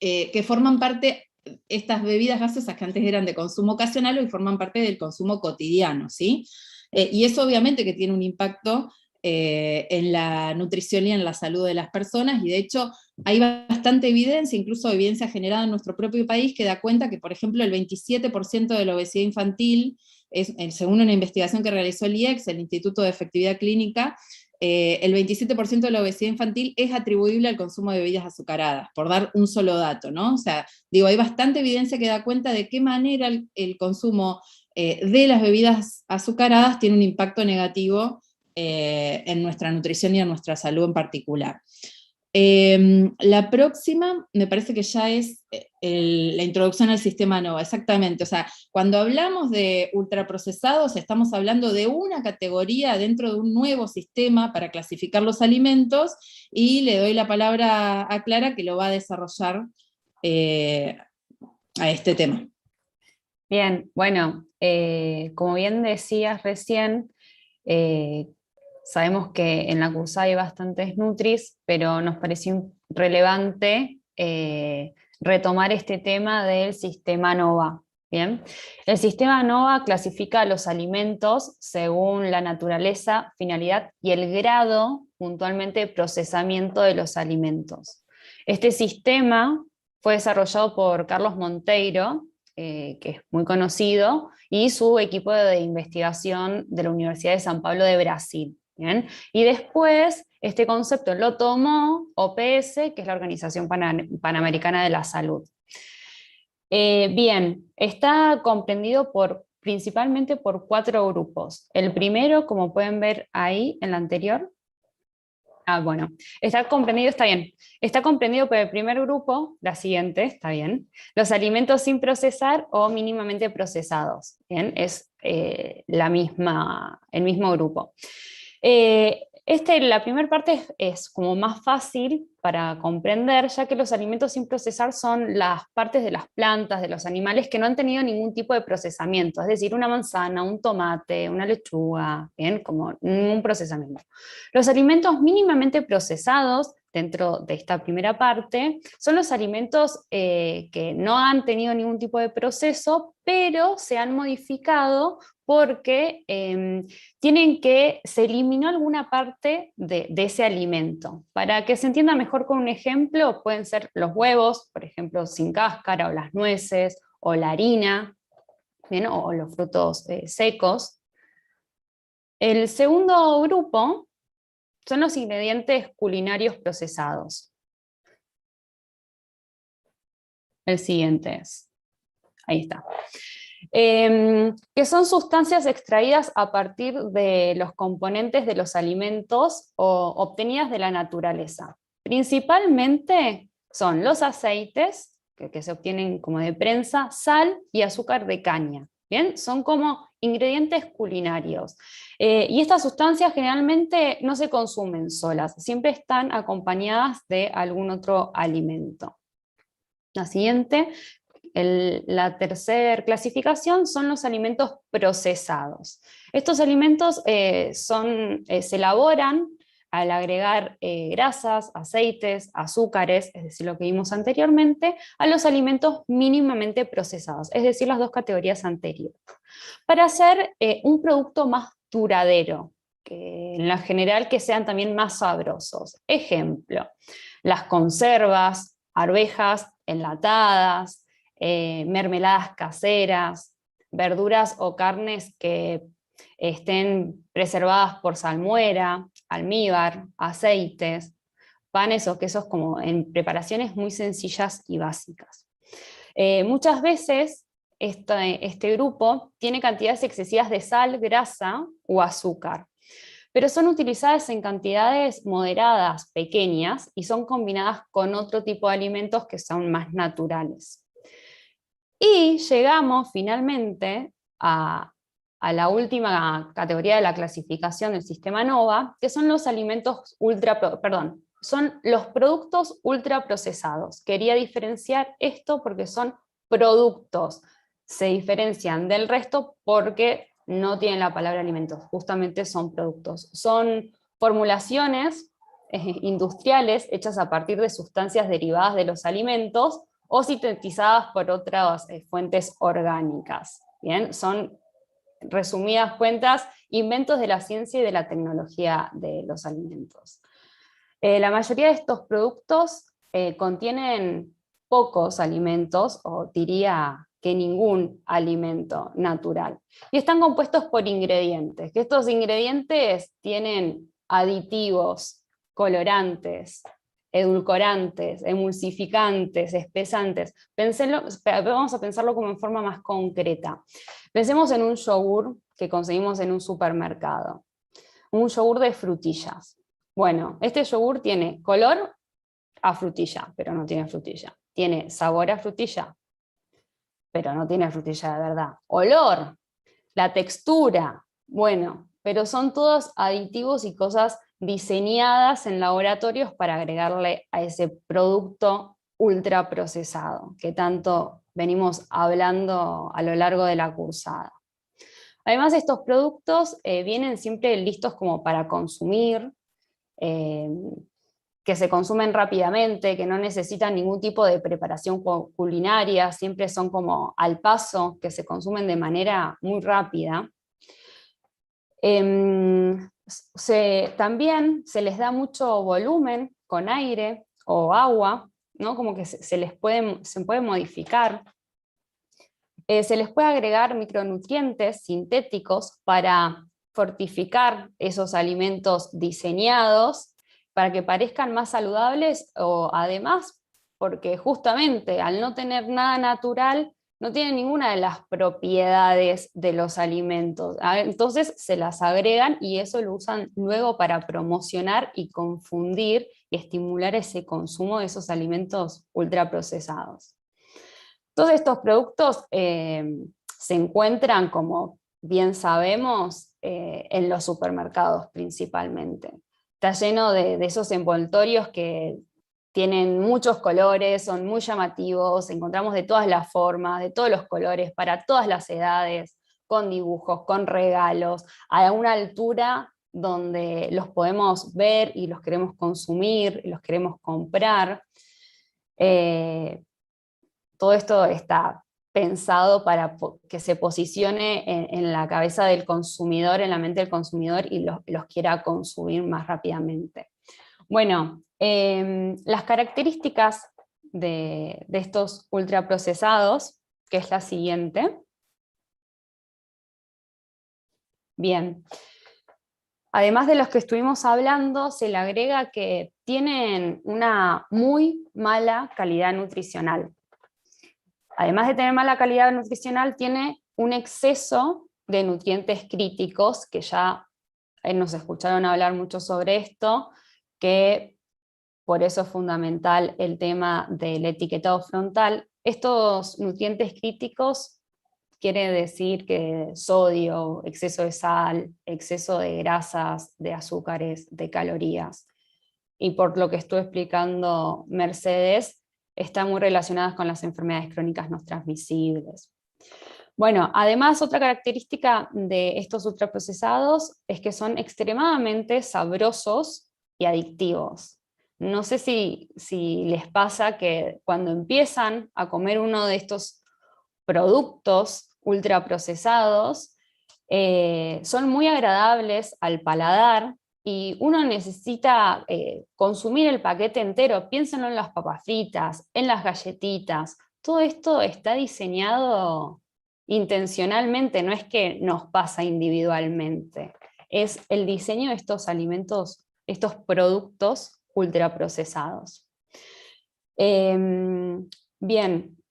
que forman parte, estas bebidas gaseosas que antes eran de consumo ocasional, hoy forman parte del consumo cotidiano, ¿sí? Y eso obviamente que tiene un impacto en la nutrición y en la salud de las personas, y de hecho hay bastante evidencia, incluso evidencia generada en nuestro propio país, que da cuenta que, por ejemplo, el 27% de la obesidad infantil, según una investigación que realizó el IECS, el Instituto de Efectividad Clínica, el 27% de la obesidad infantil es atribuible al consumo de bebidas azucaradas, por dar un solo dato, ¿no? O sea, digo, hay bastante evidencia que da cuenta de qué manera el consumo de las bebidas azucaradas tiene un impacto negativo en nuestra nutrición y en nuestra salud en particular. La próxima me parece que ya es la introducción al sistema NOVA, exactamente. O sea, cuando hablamos de ultraprocesados estamos hablando de una categoría dentro de un nuevo sistema para clasificar los alimentos, y le doy la palabra a Clara, que lo va a desarrollar a este tema. Bien, bueno, como bien decías recién, sabemos que en la CUSA hay bastantes nutris, pero nos pareció relevante retomar este tema del sistema NOVA. Bien, el sistema NOVA clasifica los alimentos según la naturaleza, finalidad y el grado, puntualmente, de procesamiento de los alimentos. Este sistema fue desarrollado por Carlos Monteiro, que es muy conocido, y su equipo de investigación de la Universidad de San Pablo de Brasil. ¿Bien? Y después este concepto lo tomó OPS, que es la Organización Panamericana de la Salud. Bien, está comprendido principalmente por 4 grupos. El primero, como pueden ver ahí en la anterior, bueno, está comprendido por el primer grupo, la siguiente, está bien, los alimentos sin procesar o mínimamente procesados, ¿bien? Es el mismo grupo. La primera parte es como más fácil para comprender, ya que los alimentos sin procesar son las partes de las plantas, de los animales que no han tenido ningún tipo de procesamiento, es decir, una manzana, un tomate, una lechuga, ¿bien? Como ningún procesamiento. Los alimentos mínimamente procesados, dentro de esta primera parte, son los alimentos que no han tenido ningún tipo de proceso, pero se han modificado porque se eliminó alguna parte de ese alimento. Para que se entienda mejor con un ejemplo, pueden ser los huevos, por ejemplo, sin cáscara, o las nueces, o la harina, ¿bien? O los frutos secos. El segundo grupo son los ingredientes culinarios procesados. El siguiente es, ahí está. Que son sustancias extraídas a partir de los componentes de los alimentos o obtenidas de la naturaleza. Principalmente son los aceites, que se obtienen como de prensa, sal y azúcar de caña. ¿Bien? Son como ingredientes culinarios. Y estas sustancias generalmente no se consumen solas, siempre están acompañadas de algún otro alimento. La siguiente, la tercera clasificación son los alimentos procesados. Estos alimentos se elaboran al agregar grasas, aceites, azúcares, es decir, lo que vimos anteriormente, a los alimentos mínimamente procesados, es decir, las dos categorías anteriores, para hacer un producto más duradero, que en la general que sean también más sabrosos. Ejemplo, las conservas, arvejas enlatadas, mermeladas caseras, verduras o carnes que estén preservadas por salmuera, almíbar, aceites, panes o quesos como en preparaciones muy sencillas y básicas. Muchas veces este grupo tiene cantidades excesivas de sal, grasa o azúcar, pero son utilizadas en cantidades moderadas, pequeñas, y son combinadas con otro tipo de alimentos que son más naturales. Y llegamos finalmente a la última categoría de la clasificación del sistema NOVA, que son los alimentos son los productos ultraprocesados. Quería diferenciar esto porque son productos. Se diferencian del resto porque no tienen la palabra alimentos, justamente son productos. Son formulaciones industriales hechas a partir de sustancias derivadas de los alimentos o sintetizadas por otras fuentes orgánicas. ¿Bien? Son, resumidas cuentas, inventos de la ciencia y de la tecnología de los alimentos. La mayoría de estos productos contienen pocos alimentos, o diría que ningún alimento natural. Y están compuestos por ingredientes, que estos ingredientes tienen aditivos, colorantes, edulcorantes, emulsificantes, espesantes. Vamos a pensarlo como en forma más concreta. Pensemos en un yogur que conseguimos en un supermercado, un yogur de frutillas. Bueno, este yogur tiene color a frutilla, pero no tiene frutilla. Tiene sabor a frutilla, pero no tiene frutilla de verdad. Olor, la textura, bueno, pero son todos aditivos y cosas diseñadas en laboratorios para agregarle a ese producto ultraprocesado que tanto venimos hablando a lo largo de la cursada. Además, estos productos vienen siempre listos como para consumir, que se consumen rápidamente, que no necesitan ningún tipo de preparación culinaria, siempre son como al paso, que se consumen de manera muy rápida. También se les da mucho volumen con aire o agua, ¿no? Como que se puede modificar. Se les puede agregar micronutrientes sintéticos para fortificar esos alimentos diseñados, para que parezcan más saludables, o además porque justamente al no tener nada natural, no tienen ninguna de las propiedades de los alimentos. Entonces se las agregan y eso lo usan luego para promocionar y confundir y estimular ese consumo de esos alimentos ultraprocesados. Todos estos productos se encuentran, como bien sabemos, en los supermercados principalmente. Está lleno de esos envoltorios que tienen muchos colores, son muy llamativos, encontramos de todas las formas, de todos los colores, para todas las edades, con dibujos, con regalos, a una altura donde los podemos ver y los queremos consumir, y los queremos comprar. Todo esto está pensado para que se posicione en la cabeza del consumidor, en la mente del consumidor, y los quiera consumir más rápidamente. Bueno, las características de estos ultraprocesados, que es la siguiente. Bien. Además de los que estuvimos hablando, se le agrega que tienen una muy mala calidad nutricional. Además de tener mala calidad nutricional, tiene un exceso de nutrientes críticos, que ya nos escucharon hablar mucho sobre esto, que por eso es fundamental el tema del etiquetado frontal. Estos nutrientes críticos quiere decir que sodio, exceso de sal, exceso de grasas, de azúcares, de calorías. Y por lo que estuve explicando Mercedes, están muy relacionadas con las enfermedades crónicas no transmisibles. Bueno, además otra característica de estos ultraprocesados es que son extremadamente sabrosos y adictivos. No sé si les pasa que cuando empiezan a comer uno de estos productos ultraprocesados, son muy agradables al paladar y uno necesita consumir el paquete entero. Piénsenlo en las papas fritas, en las galletitas. Todo esto está diseñado intencionalmente, no es que nos pasa individualmente. Es el diseño de estos alimentos, estos productos ultraprocesados. Bien,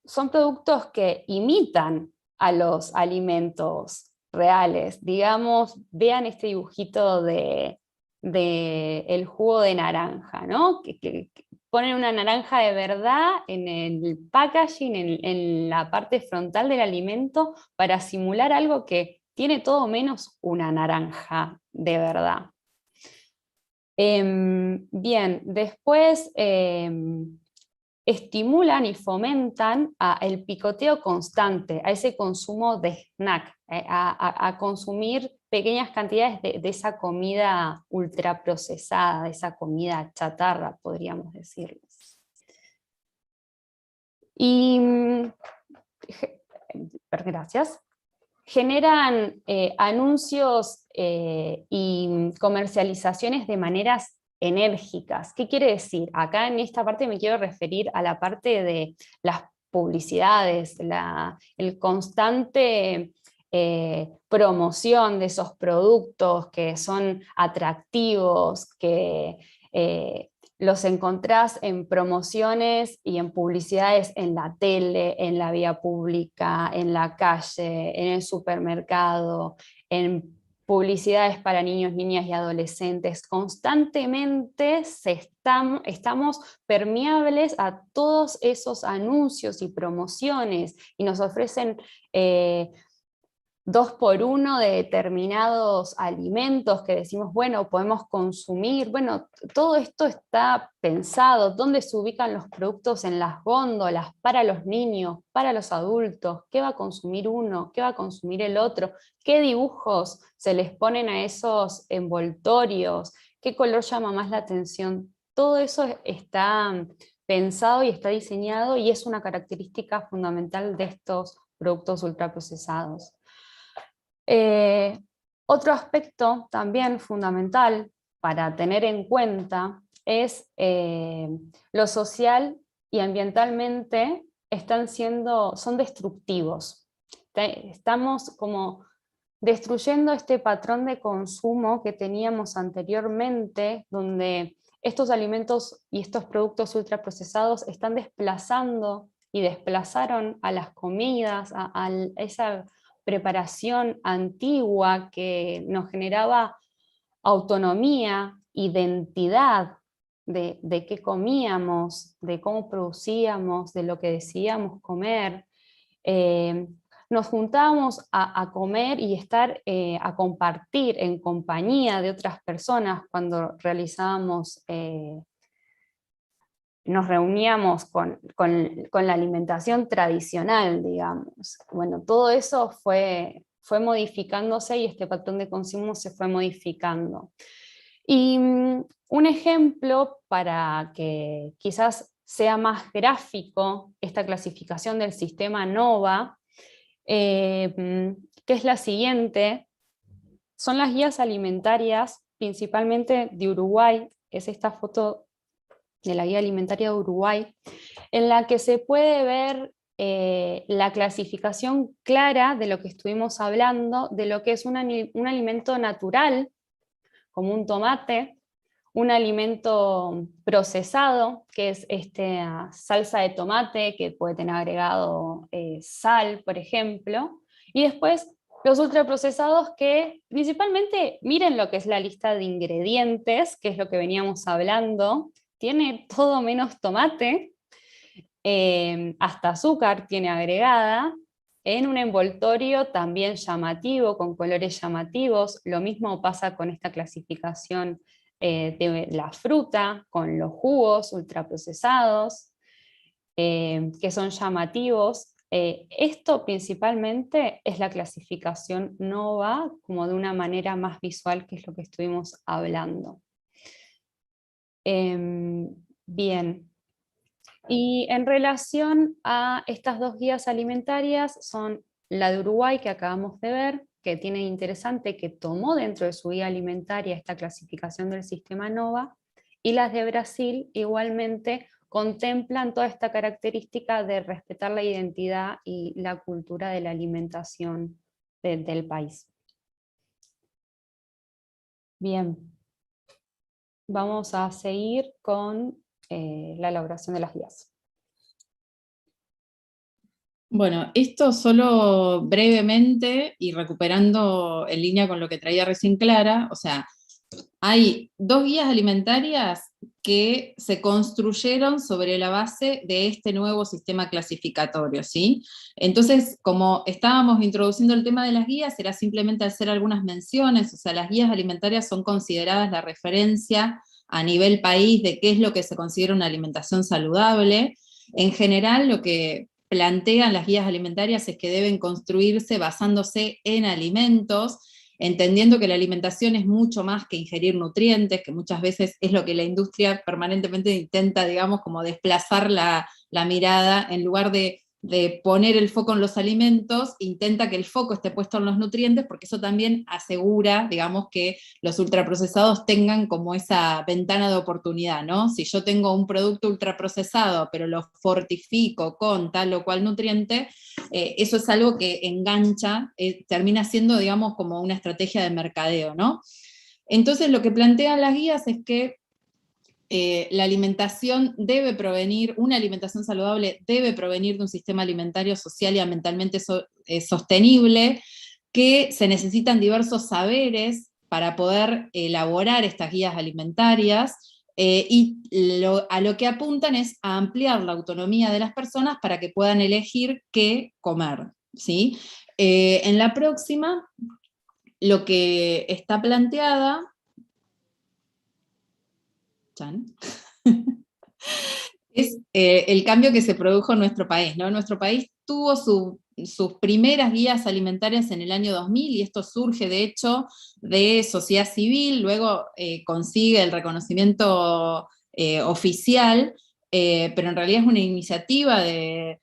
son productos que imitan a los alimentos reales. Digamos, vean este dibujito de el jugo de naranja, ¿no? Que ponen una naranja de verdad en el packaging, en la parte frontal del alimento, para simular algo que tiene todo menos una naranja de verdad. Bien, después estimulan y fomentan el picoteo constante, a ese consumo de snack, a consumir pequeñas cantidades de esa comida ultraprocesada, de esa comida chatarra, podríamos decirles. Y, gracias. Generan anuncios y comercializaciones de maneras enérgicas. ¿Qué quiere decir? Acá en esta parte me quiero referir a la parte de las publicidades, el constante promoción de esos productos que son atractivos, que los encontrás en promociones y en publicidades en la tele, en la vía pública, en la calle, en el supermercado, en publicidades para niños, niñas y adolescentes. Constantemente estamos permeables a todos esos anuncios y promociones y nos ofrecen 2x1 de determinados alimentos que decimos, bueno, podemos consumir. Bueno, todo esto está pensado, dónde se ubican los productos en las góndolas, para los niños, para los adultos, qué va a consumir uno, qué va a consumir el otro, qué dibujos se les ponen a esos envoltorios, qué color llama más la atención. Todo eso está pensado y está diseñado y es una característica fundamental de estos productos ultraprocesados. Otro aspecto también fundamental para tener en cuenta es lo social y ambientalmente son destructivos. Estamos como destruyendo este patrón de consumo que teníamos anteriormente, donde estos alimentos y estos productos ultraprocesados están desplazando y desplazaron a las comidas, a esa preparación antigua que nos generaba autonomía, identidad de qué comíamos, de cómo producíamos, de lo que decidíamos comer. Nos juntábamos a comer y a compartir en compañía de otras personas cuando realizábamos nos reuníamos con la alimentación tradicional, digamos. Bueno, todo eso fue modificándose y este patrón de consumo se fue modificando. Y un ejemplo para que quizás sea más gráfico esta clasificación del sistema NOVA, que es la siguiente, son las guías alimentarias, principalmente de Uruguay, es esta foto de la guía alimentaria de Uruguay, en la que se puede ver la clasificación clara de lo que estuvimos hablando, de lo que es un alimento natural, como un tomate, un alimento procesado, que es salsa de tomate, que puede tener agregado sal, por ejemplo, y después los ultraprocesados que principalmente, miren lo que es la lista de ingredientes, que es lo que veníamos hablando, tiene todo menos tomate, hasta azúcar tiene agregada, en un envoltorio también llamativo, con colores llamativos. Lo mismo pasa con esta clasificación de la fruta, con los jugos ultraprocesados. que son llamativos. Esto principalmente es la clasificación NOVA, como de una manera más visual, que es lo que estuvimos hablando. Bien. Y en relación a estas dos guías alimentarias, son la de Uruguay, que acabamos de ver, que tiene interesante que tomó dentro de su guía alimentaria esta clasificación del sistema NOVA, y las de Brasil igualmente contemplan toda esta característica de respetar la identidad y la cultura de la alimentación del país. Bien, vamos a seguir con la elaboración de las guías. Bueno, esto solo brevemente y recuperando en línea con lo que traía recién Clara, o sea, hay dos guías alimentarias que se construyeron sobre la base de este nuevo sistema clasificatorio, ¿sí? Entonces, como estábamos introduciendo el tema de las guías, era simplemente hacer algunas menciones, o sea, las guías alimentarias son consideradas la referencia a nivel país de qué es lo que se considera una alimentación saludable. En general, lo que plantean las guías alimentarias es que deben construirse basándose en alimentos, entendiendo que la alimentación es mucho más que ingerir nutrientes, que muchas veces es lo que la industria permanentemente intenta, digamos, como desplazar la mirada, en lugar de poner el foco en los alimentos, intenta que el foco esté puesto en los nutrientes, porque eso también asegura, digamos, que los ultraprocesados tengan como esa ventana de oportunidad, ¿no? Si yo tengo un producto ultraprocesado, pero lo fortifico con tal o cual nutriente, eso es algo que engancha, termina siendo, digamos, como una estrategia de mercadeo, ¿no? Entonces lo que plantean las guías es que la alimentación debe provenir, una alimentación saludable debe provenir de un sistema alimentario social y ambientalmente sostenible, que se necesitan diversos saberes para poder elaborar estas guías alimentarias, y a lo que apuntan es a ampliar la autonomía de las personas para que puedan elegir qué comer, ¿sí? En la próxima, lo que está planteada es el cambio que se produjo en nuestro país, ¿no? Nuestro país tuvo sus primeras guías alimentarias en el año 2000, y esto surge, de hecho, de sociedad civil, luego consigue el reconocimiento oficial, pero en realidad es una iniciativa que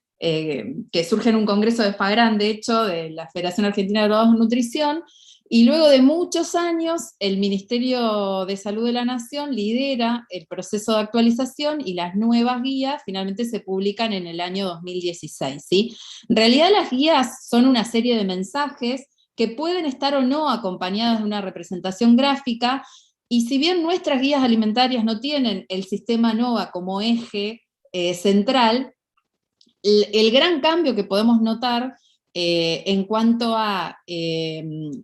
surge en un congreso de FAGRAN, de hecho, de la Federación Argentina de Graduados en Nutrición, y luego de muchos años, el Ministerio de Salud de la Nación lidera el proceso de actualización, y las nuevas guías finalmente se publican en el año 2016, ¿sí? En realidad las guías son una serie de mensajes que pueden estar o no acompañadas de una representación gráfica, y si bien nuestras guías alimentarias no tienen el sistema NOVA como eje central, el gran cambio que podemos notar en cuanto a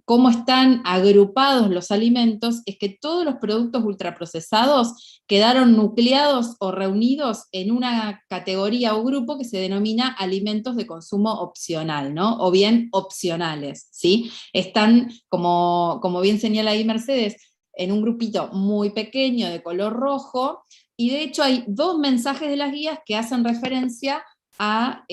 cómo están agrupados los alimentos es que todos los productos ultraprocesados quedaron nucleados o reunidos en una categoría o grupo que se denomina alimentos de consumo opcional, ¿no? O bien opcionales, ¿sí? Están, como bien señala ahí Mercedes, en un grupito muy pequeño de color rojo, y de hecho hay dos mensajes de las guías que hacen referencia a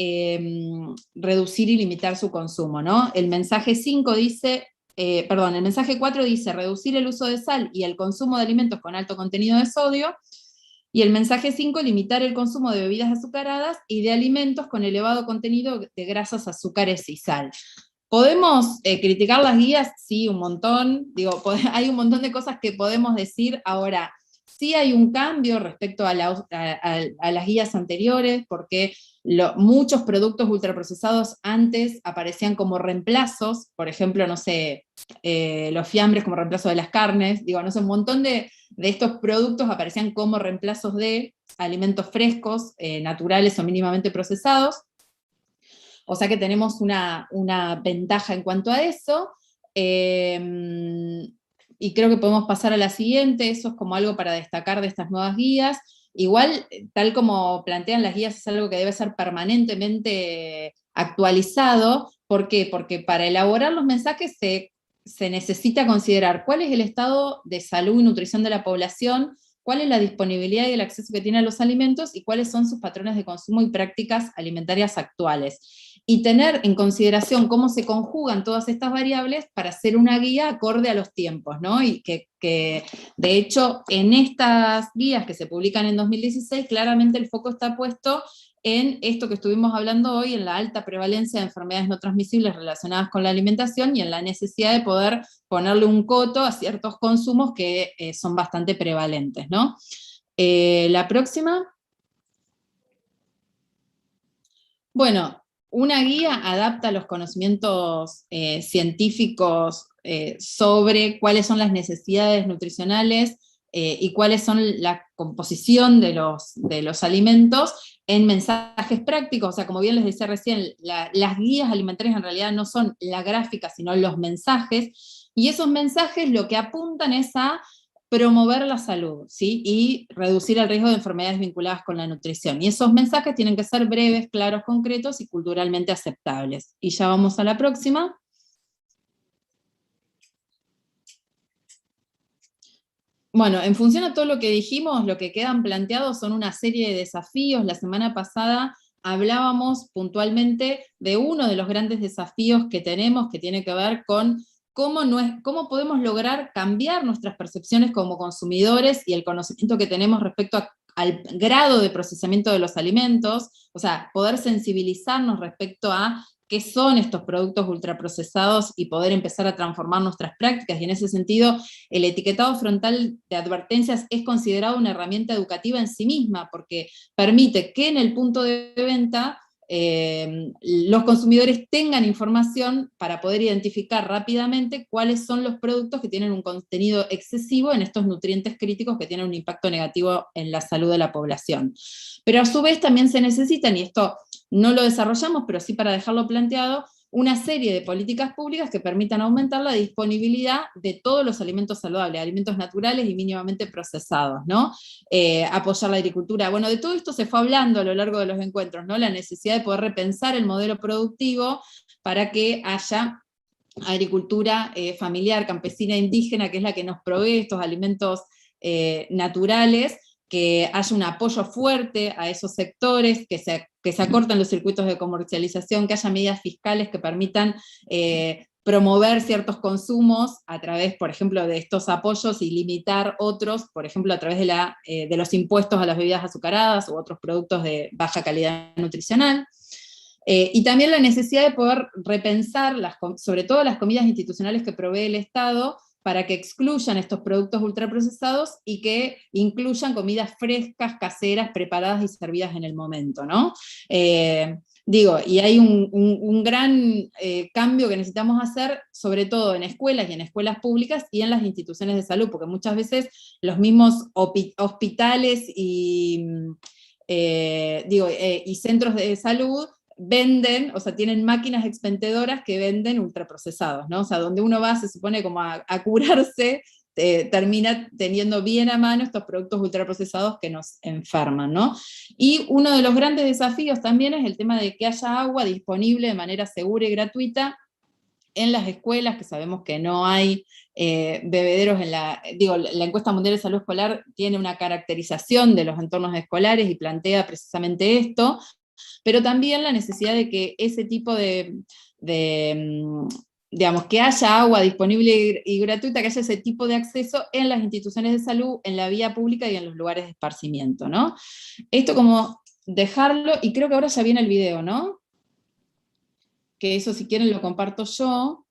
reducir y limitar su consumo, ¿no? El mensaje 5 dice, el mensaje 4 dice reducir el uso de sal y el consumo de alimentos con alto contenido de sodio, y el mensaje 5, limitar el consumo de bebidas azucaradas y de alimentos con elevado contenido de grasas, azúcares y sal. ¿Podemos criticar las guías? Sí, un montón. Digo, hay un montón de cosas que podemos decir. Ahora, sí hay un cambio respecto a las guías anteriores, porque muchos productos ultraprocesados antes aparecían como reemplazos, por ejemplo, no sé, los fiambres como reemplazo de las carnes, digo, no sé, un montón de estos productos aparecían como reemplazos de alimentos frescos, naturales o mínimamente procesados. O sea que tenemos una ventaja en cuanto a eso. Y creo que podemos pasar a la siguiente. Eso es como algo para destacar de estas nuevas guías. Igual, tal como plantean las guías, es algo que debe ser permanentemente actualizado. ¿Por qué? Porque para elaborar los mensajes se necesita considerar cuál es el estado de salud y nutrición de la población, cuál es la disponibilidad y el acceso que tiene a los alimentos y cuáles son sus patrones de consumo y prácticas alimentarias actuales. Y tener en consideración cómo se conjugan todas estas variables para hacer una guía acorde a los tiempos, ¿no? Y que de hecho en estas guías que se publican en 2016, claramente el foco está puesto en esto que estuvimos hablando hoy, en la alta prevalencia de enfermedades no transmisibles relacionadas con la alimentación y en la necesidad de poder ponerle un coto a ciertos consumos que son bastante prevalentes, ¿no? La próxima. Bueno, una guía adapta los conocimientos científicos sobre cuáles son las necesidades nutricionales y cuáles son la composición de los alimentos en mensajes prácticos. O sea, como bien les decía recién, las guías alimentarias en realidad no son la gráfica, sino los mensajes, y esos mensajes lo que apuntan es a promover la salud, ¿sí? Y reducir el riesgo de enfermedades vinculadas con la nutrición. Y esos mensajes tienen que ser breves, claros, concretos y culturalmente aceptables. Y ya vamos a la próxima. Bueno, en función a todo lo que dijimos, lo que quedan planteados son una serie de desafíos. La semana pasada hablábamos puntualmente de uno de los grandes desafíos que tenemos, que tiene que ver con cómo podemos lograr cambiar nuestras percepciones como consumidores y el conocimiento que tenemos respecto al grado de procesamiento de los alimentos, o sea, poder sensibilizarnos respecto a qué son estos productos ultraprocesados y poder empezar a transformar nuestras prácticas, y en ese sentido el etiquetado frontal de advertencias es considerado una herramienta educativa en sí misma, porque permite que en el punto de venta los consumidores tengan información para poder identificar rápidamente cuáles son los productos que tienen un contenido excesivo en estos nutrientes críticos que tienen un impacto negativo en la salud de la población. Pero a su vez también se necesitan, y esto no lo desarrollamos, pero sí para dejarlo planteado, una serie de políticas públicas que permitan aumentar la disponibilidad de todos los alimentos saludables, alimentos naturales y mínimamente procesados, ¿no? Apoyar la agricultura. Bueno, de todo esto se fue hablando a lo largo de los encuentros, ¿no? La necesidad de poder repensar el modelo productivo para que haya agricultura familiar, campesina, indígena, que es la que nos provee estos alimentos naturales, que haya un apoyo fuerte a esos sectores, que se acorten los circuitos de comercialización, que haya medidas fiscales que permitan promover ciertos consumos a través, por ejemplo, de estos apoyos y limitar otros, por ejemplo, a través de los impuestos a las bebidas azucaradas u otros productos de baja calidad nutricional. Y también la necesidad de poder repensar, sobre todo las comidas institucionales que provee el Estado, para que excluyan estos productos ultraprocesados y que incluyan comidas frescas, caseras, preparadas y servidas en el momento, ¿no? Y hay un gran cambio que necesitamos hacer, sobre todo en escuelas y en escuelas públicas y en las instituciones de salud, porque muchas veces los mismos hospitales y centros de salud venden, o sea, tienen máquinas expendedoras que venden ultraprocesados, ¿no? O sea, donde uno va, se supone como a curarse, termina teniendo bien a mano estos productos ultraprocesados que nos enferman, ¿no? Y uno de los grandes desafíos también es el tema de que haya agua disponible de manera segura y gratuita en las escuelas, que sabemos que no hay bebederos la encuesta mundial de salud escolar tiene una caracterización de los entornos escolares y plantea precisamente esto, pero también la necesidad de que ese tipo que haya agua disponible y gratuita, que haya ese tipo de acceso en las instituciones de salud, en la vía pública y en los lugares de esparcimiento, ¿no? Esto como dejarlo, y creo que ahora ya viene el video, ¿no? Que eso si quieren lo comparto yo.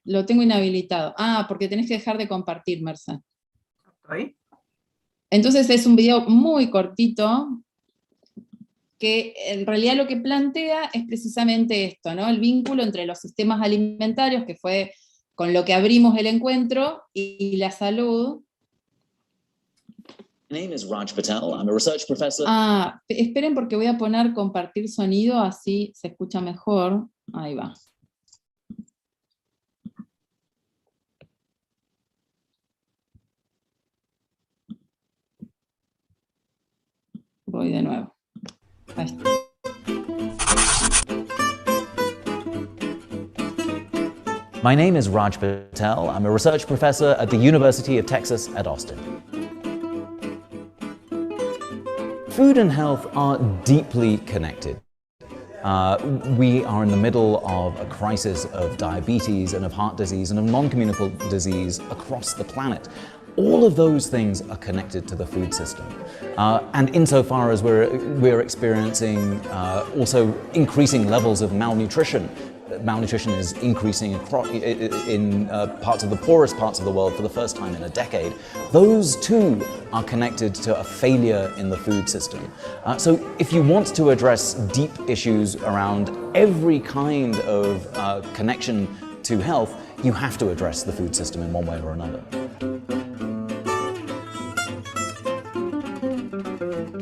Lo tengo inhabilitado. Porque tenés que dejar de compartir, Mersa. ¿Estoy? Entonces es un video muy cortito, que en realidad lo que plantea es precisamente esto, ¿no? El vínculo entre los sistemas alimentarios, que fue con lo que abrimos el encuentro, y la salud. My name is Raj Patel. I'm a research professor. Esperen porque voy a poner compartir sonido, así se escucha mejor. Ahí va. Voy de nuevo. Ahí está. My name is Raj Patel. I'm a research professor at the University of Texas at Austin. Food and health are deeply connected. We are in the middle of a crisis of diabetes and of heart disease and of non-communicable disease across the planet. All of those things are connected to the food system. And insofar as we're experiencing also increasing levels of malnutrition, malnutrition is increasing in parts of the poorest parts of the world for the first time in a decade. Those too are connected to a failure in the food system. So if you want to address deep issues around every kind of connection to health, you have to address the food system in one way or another.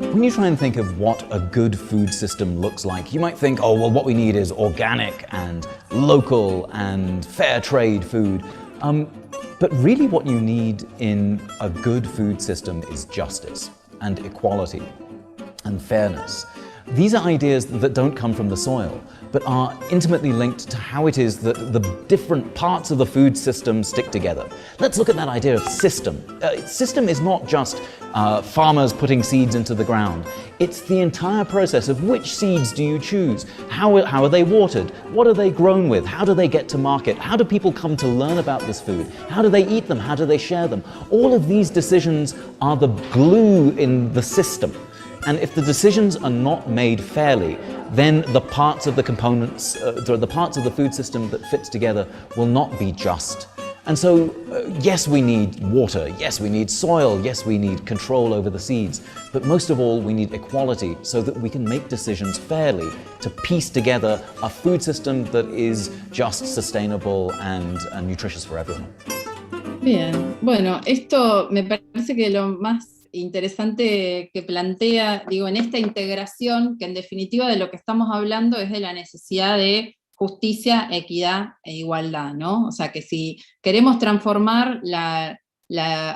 When you try and think of what a good food system looks like, you might think, oh, well, what we need is organic and local and fair trade food. But really what you need in a good food system is justice and equality and fairness. These are ideas that don't come from the soil, but are intimately linked to how it is that the different parts of the food system stick together. Let's look at that idea of system. System is not just farmers putting seeds into the ground. It's the entire process of which seeds do you choose? How are they watered? What are they grown with? How do they get to market? How do people come to learn about this food? How do they eat them? How do they share them? All of these decisions are the glue in the system. And if the decisions are not made fairly, then the parts of the components, the parts of the food system that fits together will not be just. And so, yes, we need water, yes, we need soil, yes, we need control over the seeds, but most of all, we need equality so that we can make decisions fairly to piece together a food system that is just, sustainable, and nutritious for everyone. Bien, bueno, esto me parece que lo más interesante que plantea, digo, en esta integración, que en definitiva de lo que estamos hablando es de la necesidad de justicia, equidad e igualdad, ¿no? O sea que si queremos transformar la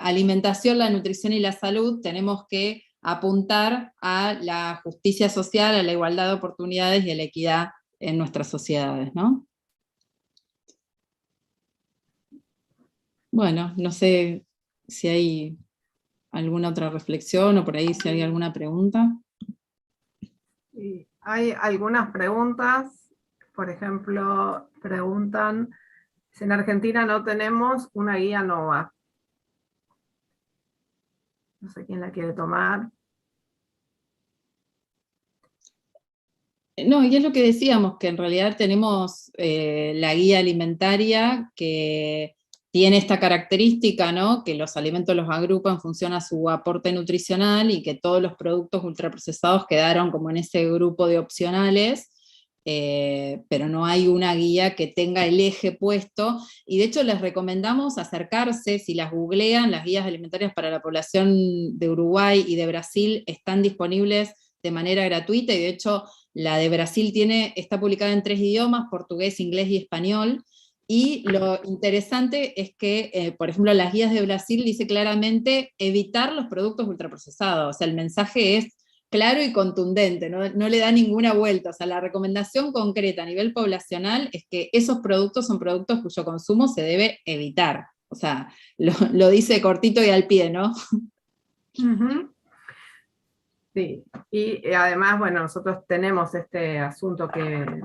alimentación, la nutrición y la salud, tenemos que apuntar a la justicia social, a la igualdad de oportunidades y a la equidad en nuestras sociedades, ¿no? Bueno, no sé si hay alguna otra reflexión o por ahí si hay alguna pregunta. Sí, hay algunas preguntas. Por ejemplo, preguntan si en Argentina no tenemos una guía NOVA. No sé quién la quiere tomar. No, y es lo que decíamos, que en realidad tenemos la guía alimentaria que tiene esta característica, ¿no? Que los alimentos los agrupa en función a su aporte nutricional y que todos los productos ultraprocesados quedaron como en ese grupo de opcionales, pero no hay una guía que tenga el eje puesto, y de hecho les recomendamos acercarse, si las googlean, las guías alimentarias para la población de Uruguay y de Brasil están disponibles de manera gratuita, y de hecho la de Brasil está publicada en 3 idiomas, portugués, inglés y español. Y lo interesante es que, por ejemplo, las guías de Brasil dice claramente evitar los productos ultraprocesados. O sea, el mensaje es claro y contundente, no le da ninguna vuelta. O sea, la recomendación concreta a nivel poblacional es que esos productos son productos cuyo consumo se debe evitar. O sea, lo dice cortito y al pie, ¿no? Uh-huh. Sí, y además, bueno, nosotros tenemos este asunto que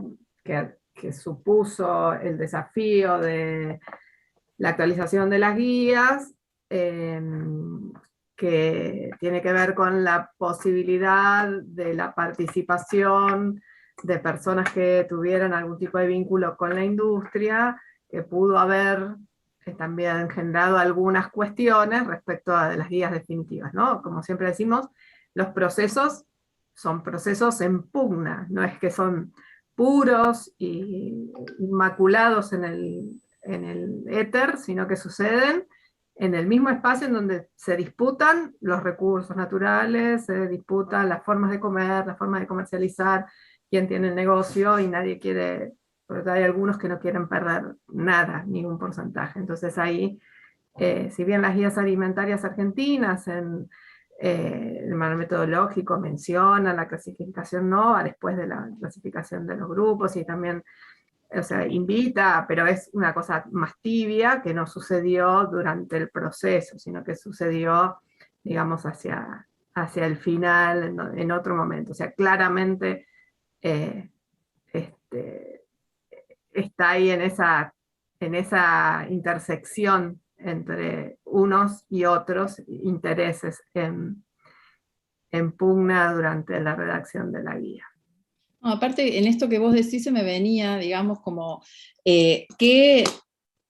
supuso el desafío de la actualización de las guías, que tiene que ver con la posibilidad de la participación de personas que tuvieran algún tipo de vínculo con la industria, que pudo haber también generado algunas cuestiones respecto a las guías definitivas, ¿no? Como siempre decimos, los procesos son procesos en pugna, no es que son puros y inmaculados en el éter, sino que suceden en el mismo espacio en donde se disputan los recursos naturales, se disputan las formas de comer, las formas de comercializar, quién tiene el negocio, y nadie quiere, porque hay algunos que no quieren perder nada, ningún porcentaje. Entonces ahí, si bien las guías alimentarias argentinas el manual metodológico menciona la clasificación NOVA después de la clasificación de los grupos, y también, o sea, invita, pero es una cosa más tibia que no sucedió durante el proceso, sino que sucedió, digamos, hacia hacia el final, en otro momento. O sea, claramente está ahí en esa intersección entre unos y otros intereses en pugna durante la redacción de la guía. No, aparte, en esto que vos decís se me venía, digamos, como qué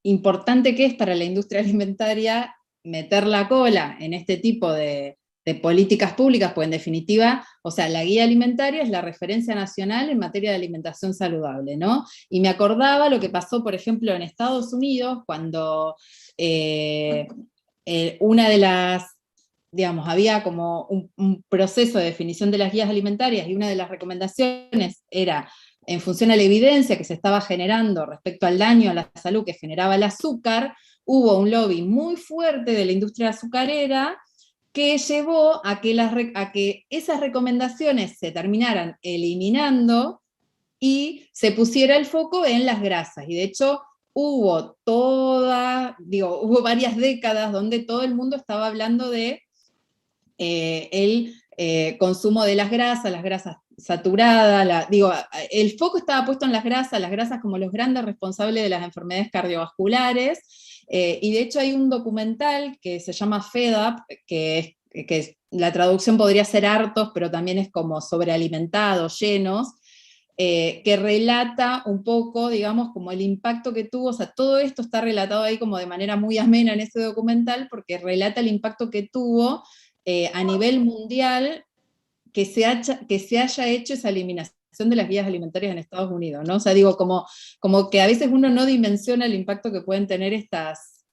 importante que es para la industria alimentaria meter la cola en este tipo de políticas públicas, pues en definitiva, o sea, la guía alimentaria es la referencia nacional en materia de alimentación saludable, ¿no? Y me acordaba lo que pasó, por ejemplo, en Estados Unidos, cuando una de las, digamos, había como un proceso de definición de las guías alimentarias, y una de las recomendaciones era, en función a la evidencia que se estaba generando respecto al daño a la salud que generaba el azúcar, hubo un lobby muy fuerte de la industria azucarera que llevó a que esas recomendaciones se terminaran eliminando y se pusiera el foco en las grasas. Y de hecho hubo varias décadas donde todo el mundo estaba hablando de el consumo de las grasas saturadas, el foco estaba puesto en las grasas como los grandes responsables de las enfermedades cardiovasculares, y de hecho hay un documental que se llama Fed Up, que la traducción podría ser hartos, pero también es como sobrealimentados, llenos, que relata un poco, digamos, como el impacto que tuvo, o sea, todo esto está relatado ahí como de manera muy amena en ese documental, porque relata el impacto que tuvo a nivel mundial que se haya hecho esa eliminación de las guías alimentarias en Estados Unidos, ¿no? O sea, digo, como que a veces uno no dimensiona el impacto que pueden tener estas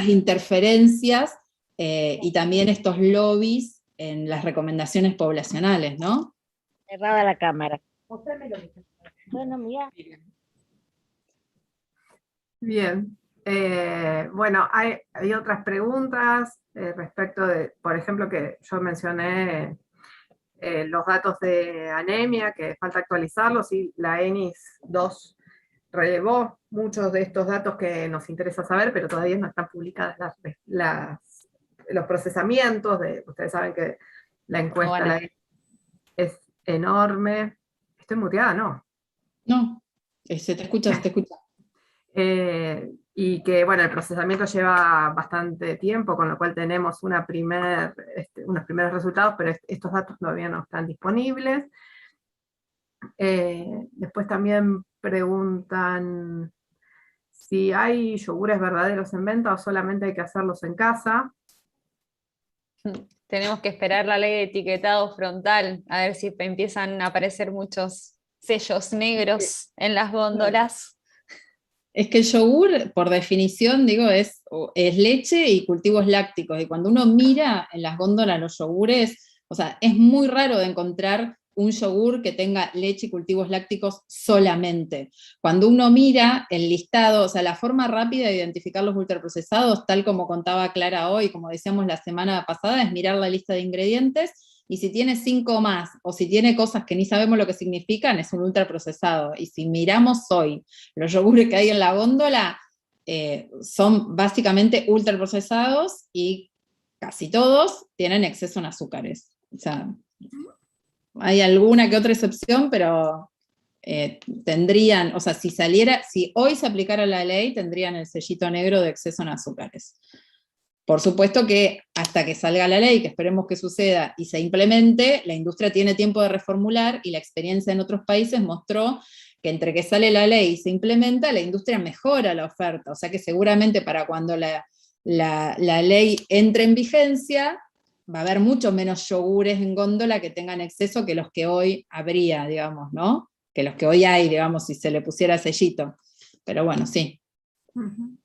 interferencias y también estos lobbies en las recomendaciones poblacionales, ¿no? Cerrada la cámara. Bueno, mira. Bien. Bueno, hay otras preguntas respecto de, por ejemplo, que yo mencioné los datos de anemia, que falta actualizarlos, y la ENIS 2 relevó muchos de estos datos que nos interesa saber, pero todavía no están publicadas los procesamientos. Ustedes saben que la encuesta la ENIS es enorme. Estoy muteada, ¿no? No, se te escucha. Y que, bueno, el procesamiento lleva bastante tiempo, con lo cual tenemos unos primeros resultados, pero estos datos todavía no están disponibles. Después también preguntan si hay yogures verdaderos en venta o solamente hay que hacerlos en casa. Tenemos que esperar la ley de etiquetado frontal, a ver si empiezan a aparecer muchos sellos negros en las góndolas. Es que el yogur, por definición, digo, es leche y cultivos lácticos. Y cuando uno mira en las góndolas los yogures, o sea, es muy raro de encontrar un yogur que tenga leche y cultivos lácticos solamente. Cuando uno mira el listado, o sea, la forma rápida de identificar los ultraprocesados, tal como contaba Clara hoy, como decíamos la semana pasada, es mirar la lista de ingredientes, y si tiene 5 más, o si tiene cosas que ni sabemos lo que significan, es un ultraprocesado. Y si miramos hoy los yogures que hay en la góndola, son básicamente ultraprocesados, y casi todos tienen exceso en azúcares. O sea, hay alguna que otra excepción, pero tendrían, o sea, si hoy se aplicara la ley, tendrían el sellito negro de exceso en azúcares. Por supuesto que hasta que salga la ley, que esperemos que suceda y se implemente, la industria tiene tiempo de reformular, y la experiencia en otros países mostró que entre que sale la ley y se implementa, la industria mejora la oferta. O sea que seguramente para cuando la ley entre en vigencia, va a haber mucho menos yogures en góndola que tengan exceso que los que hoy habría, digamos, ¿no? Que los que hoy hay, digamos, si se le pusiera sellito. Pero bueno, sí. Uh-huh.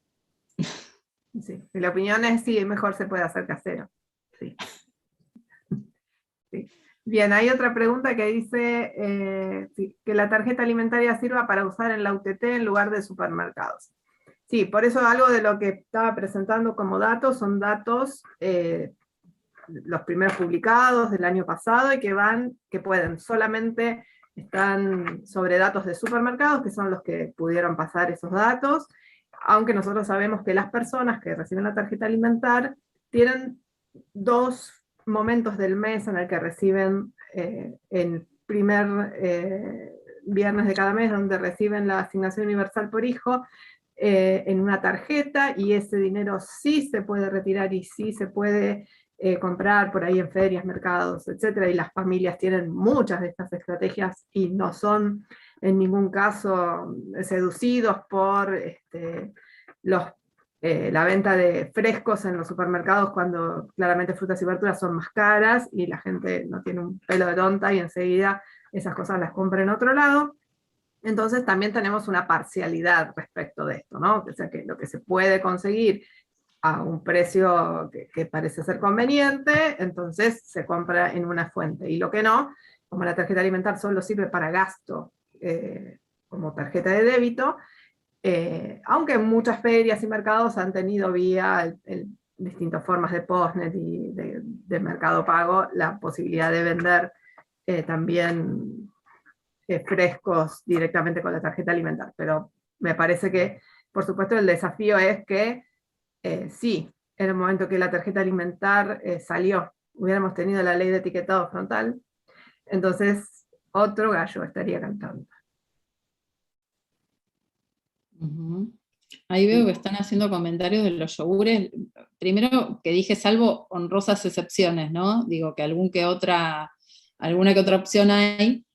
Sí, la opinión es sí, mejor se puede hacer casero. Sí. Sí. Bien, hay otra pregunta que dice que la tarjeta alimentaria sirva para usar en la UTT en lugar de supermercados. Sí, por eso algo de lo que estaba presentando como datos son datos, los primeros publicados del año pasado, y que pueden solamente, están sobre datos de supermercados, que son los que pudieron pasar esos datos, aunque nosotros sabemos que las personas que reciben la tarjeta alimentar tienen dos momentos del mes en el que reciben el primer viernes de cada mes, donde reciben la asignación universal por hijo, en una tarjeta, y ese dinero sí se puede retirar y sí se puede comprar por ahí en ferias, mercados, etcétera, y las familias tienen muchas de estas estrategias y no son en ningún caso seducidos por la venta de frescos en los supermercados, cuando claramente frutas y verduras son más caras y la gente no tiene un pelo de tonta y enseguida esas cosas las compra en otro lado. Entonces también tenemos una parcialidad respecto de esto, ¿no? O sea, que lo que se puede conseguir a un precio que parece ser conveniente, entonces se compra en una fuente. Y lo que no, como la tarjeta alimentar solo sirve para gasto como tarjeta de débito, aunque muchas ferias y mercados han tenido vía distintas formas de postnet y de mercado pago la posibilidad de vender también frescos directamente con la tarjeta alimentar. Pero me parece que, por supuesto, el desafío es que sí, en el momento que la tarjeta alimentar salió, hubiéramos tenido la ley de etiquetado frontal, entonces otro gallo estaría cantando. Ahí veo que están haciendo comentarios de los yogures. Primero que dije, salvo honrosas excepciones, ¿no? Digo que alguna que otra opción hay,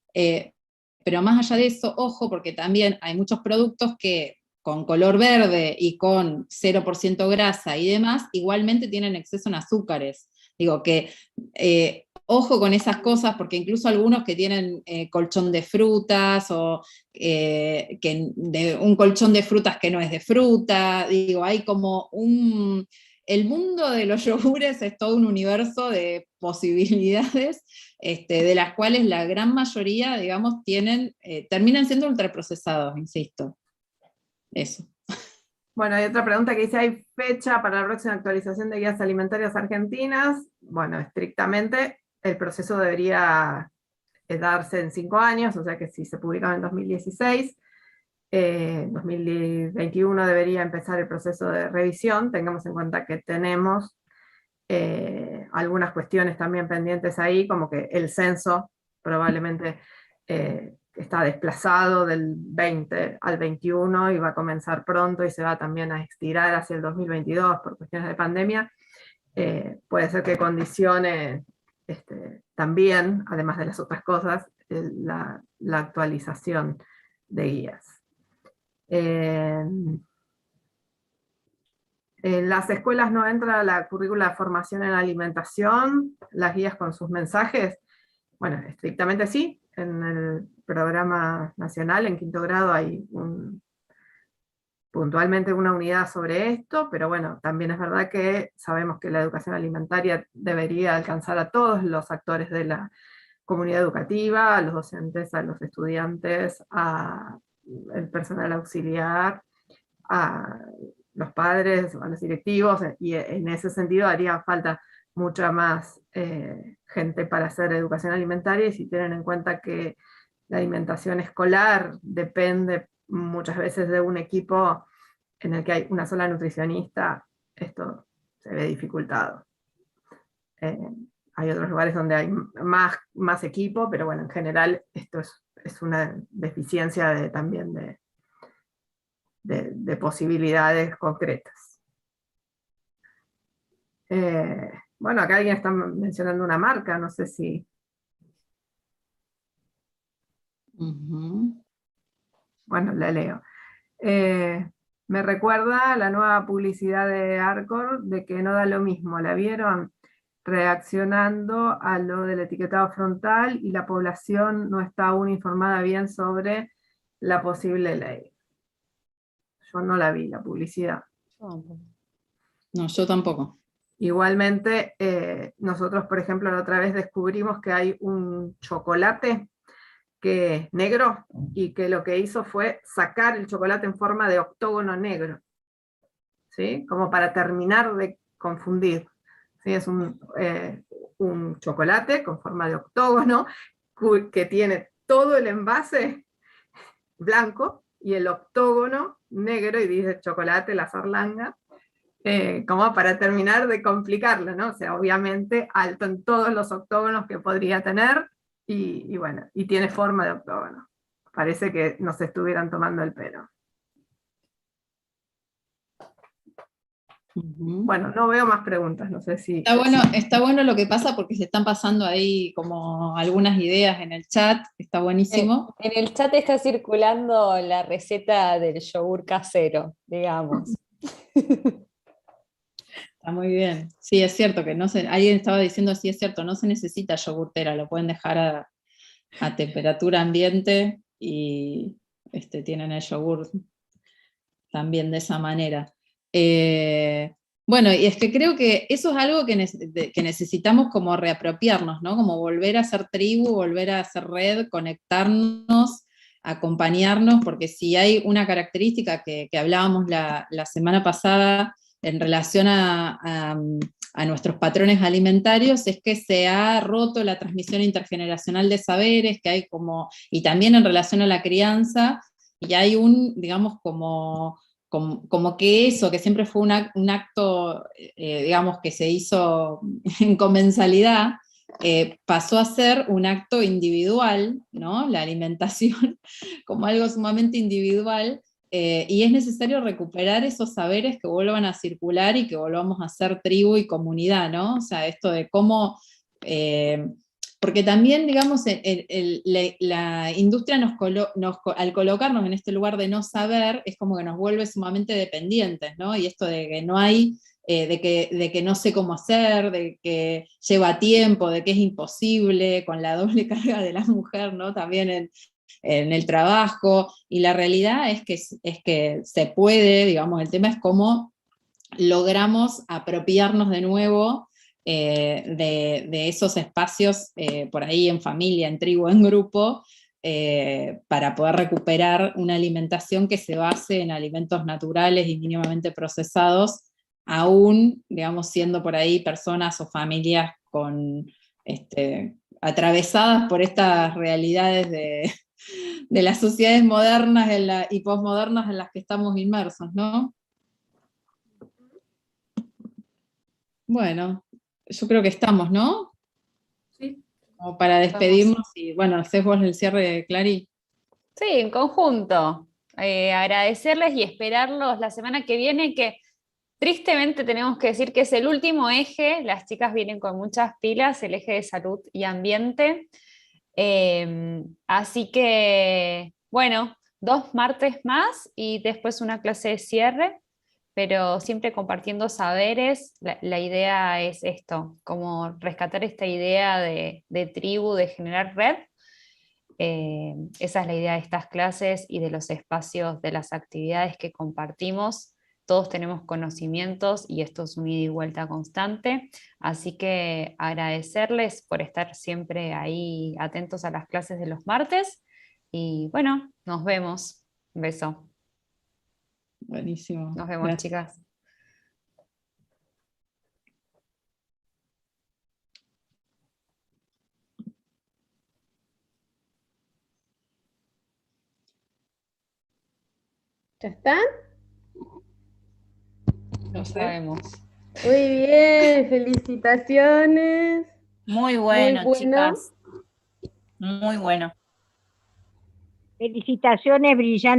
pero más allá de eso, ojo, porque también hay muchos productos que con color verde y con 0% grasa y demás, igualmente tienen exceso en azúcares. Digo que ojo con esas cosas, porque incluso algunos que tienen colchón de frutas, o un colchón de frutas que no es de fruta, digo, hay como el mundo de los yogures es todo un universo de posibilidades, de las cuales la gran mayoría, digamos, terminan siendo ultraprocesados, insisto. Eso. Bueno, hay otra pregunta que dice, ¿hay fecha para la próxima actualización de guías alimentarias argentinas? Bueno, estrictamente el proceso debería darse en 5 años, o sea que si se publicaba en 2016, 2021 debería empezar el proceso de revisión. Tengamos en cuenta que tenemos algunas cuestiones también pendientes ahí, como que el censo probablemente está desplazado del 20 al 21 y va a comenzar pronto y se va también a estirar hacia el 2022 por cuestiones de pandemia. Puede ser que condicione también, además de las otras cosas, la actualización de guías. En las escuelas no entra la currícula de formación en alimentación, las guías con sus mensajes. Bueno, estrictamente sí. En el programa nacional, en 5º grado, hay puntualmente una unidad sobre esto, pero bueno, también es verdad que sabemos que la educación alimentaria debería alcanzar a todos los actores de la comunidad educativa, a los docentes, a los estudiantes, al personal auxiliar, a los padres, a los directivos, y en ese sentido haría falta mucha más gente para hacer educación alimentaria, y si tienen en cuenta que la alimentación escolar depende muchas veces de un equipo en el que hay una sola nutricionista, esto se ve dificultado. Hay otros lugares donde hay más equipo, pero bueno, en general esto es una deficiencia también de posibilidades concretas. Bueno, acá alguien está mencionando una marca, no sé si... Bueno, la leo. Me recuerda la nueva publicidad de Arcor de que no da lo mismo. ¿La vieron? Reaccionando a lo del etiquetado frontal y la población no está aún informada bien sobre la posible ley. Yo no la vi, la publicidad. No, yo tampoco. Igualmente, nosotros, por ejemplo, la otra vez descubrimos que hay un chocolate que es negro y que lo que hizo fue sacar el chocolate en forma de octógono negro, ¿sí? Como para terminar de confundir. ¿Sí? Es un chocolate con forma de octógono que tiene todo el envase blanco y el octógono negro, y dice chocolate, la zarlanga, como para terminar de complicarlo, ¿no? O sea, obviamente alto en todos los octógonos que podría tener, y bueno, y tiene forma de octógono. Parece que nos estuvieran tomando el pelo. Bueno, no veo más preguntas, no sé si... Está bueno lo que pasa porque se están pasando ahí como algunas ideas en el chat, está buenísimo. En el chat está circulando la receta del yogur casero, digamos. Está muy bien. Sí, es cierto que alguien estaba diciendo, sí, es cierto, no se necesita yogurtera, lo pueden dejar a temperatura ambiente y tienen el yogur también de esa manera. Bueno, y es que creo que eso es algo que necesitamos como reapropiarnos, ¿no? Como volver a ser tribu, volver a ser red, conectarnos, acompañarnos, porque si hay una característica que hablábamos la semana pasada en relación a nuestros patrones alimentarios, es que se ha roto la transmisión intergeneracional de saberes, que hay y también en relación a la crianza, y hay digamos, como que eso, que siempre fue un acto, digamos, que se hizo en comensalidad, pasó a ser un acto individual, ¿no? La alimentación como algo sumamente individual, y es necesario recuperar esos saberes que vuelvan a circular y que volvamos a ser tribu y comunidad, ¿no? O sea, esto de cómo... porque también, digamos, la industria al colocarnos en este lugar de no saber, es como que nos vuelve sumamente dependientes, ¿no? Y esto de que no hay, de que no sé cómo hacer, de que lleva tiempo, de que es imposible, con la doble carga de la mujer, ¿no? También en el trabajo, y la realidad es que se puede, digamos, el tema es cómo logramos apropiarnos de nuevo de esos espacios, por ahí en familia, en tribu, en grupo, para poder recuperar una alimentación que se base en alimentos naturales y mínimamente procesados, aún, digamos, siendo por ahí personas o familias atravesadas por estas realidades de las sociedades modernas y posmodernas en las que estamos inmersos, ¿no? Bueno, yo creo que estamos, ¿no? Sí. Como para despedirnos, y bueno, haces vos el cierre, Clary. Sí, en conjunto. Agradecerles y esperarlos la semana que viene, que tristemente tenemos que decir que es el último eje. Las chicas vienen con muchas pilas, el eje de salud y ambiente. Así que, bueno, 2 martes más y después una clase de cierre, pero siempre compartiendo saberes. La idea es esto, como rescatar esta idea de tribu, de generar red. Esa es la idea de estas clases y de los espacios, de las actividades que compartimos. Todos tenemos conocimientos y esto es un ida y vuelta constante. Así que agradecerles por estar siempre ahí atentos a las clases de los martes. Y bueno, nos vemos. Un beso. Buenísimo. Nos vemos, Gracias. chicas. ¿Ya están? No No sé. sabemos. Muy bien, felicitaciones. Muy bueno, Muy bueno. chicas. Muy bueno. Felicitaciones, brillantes.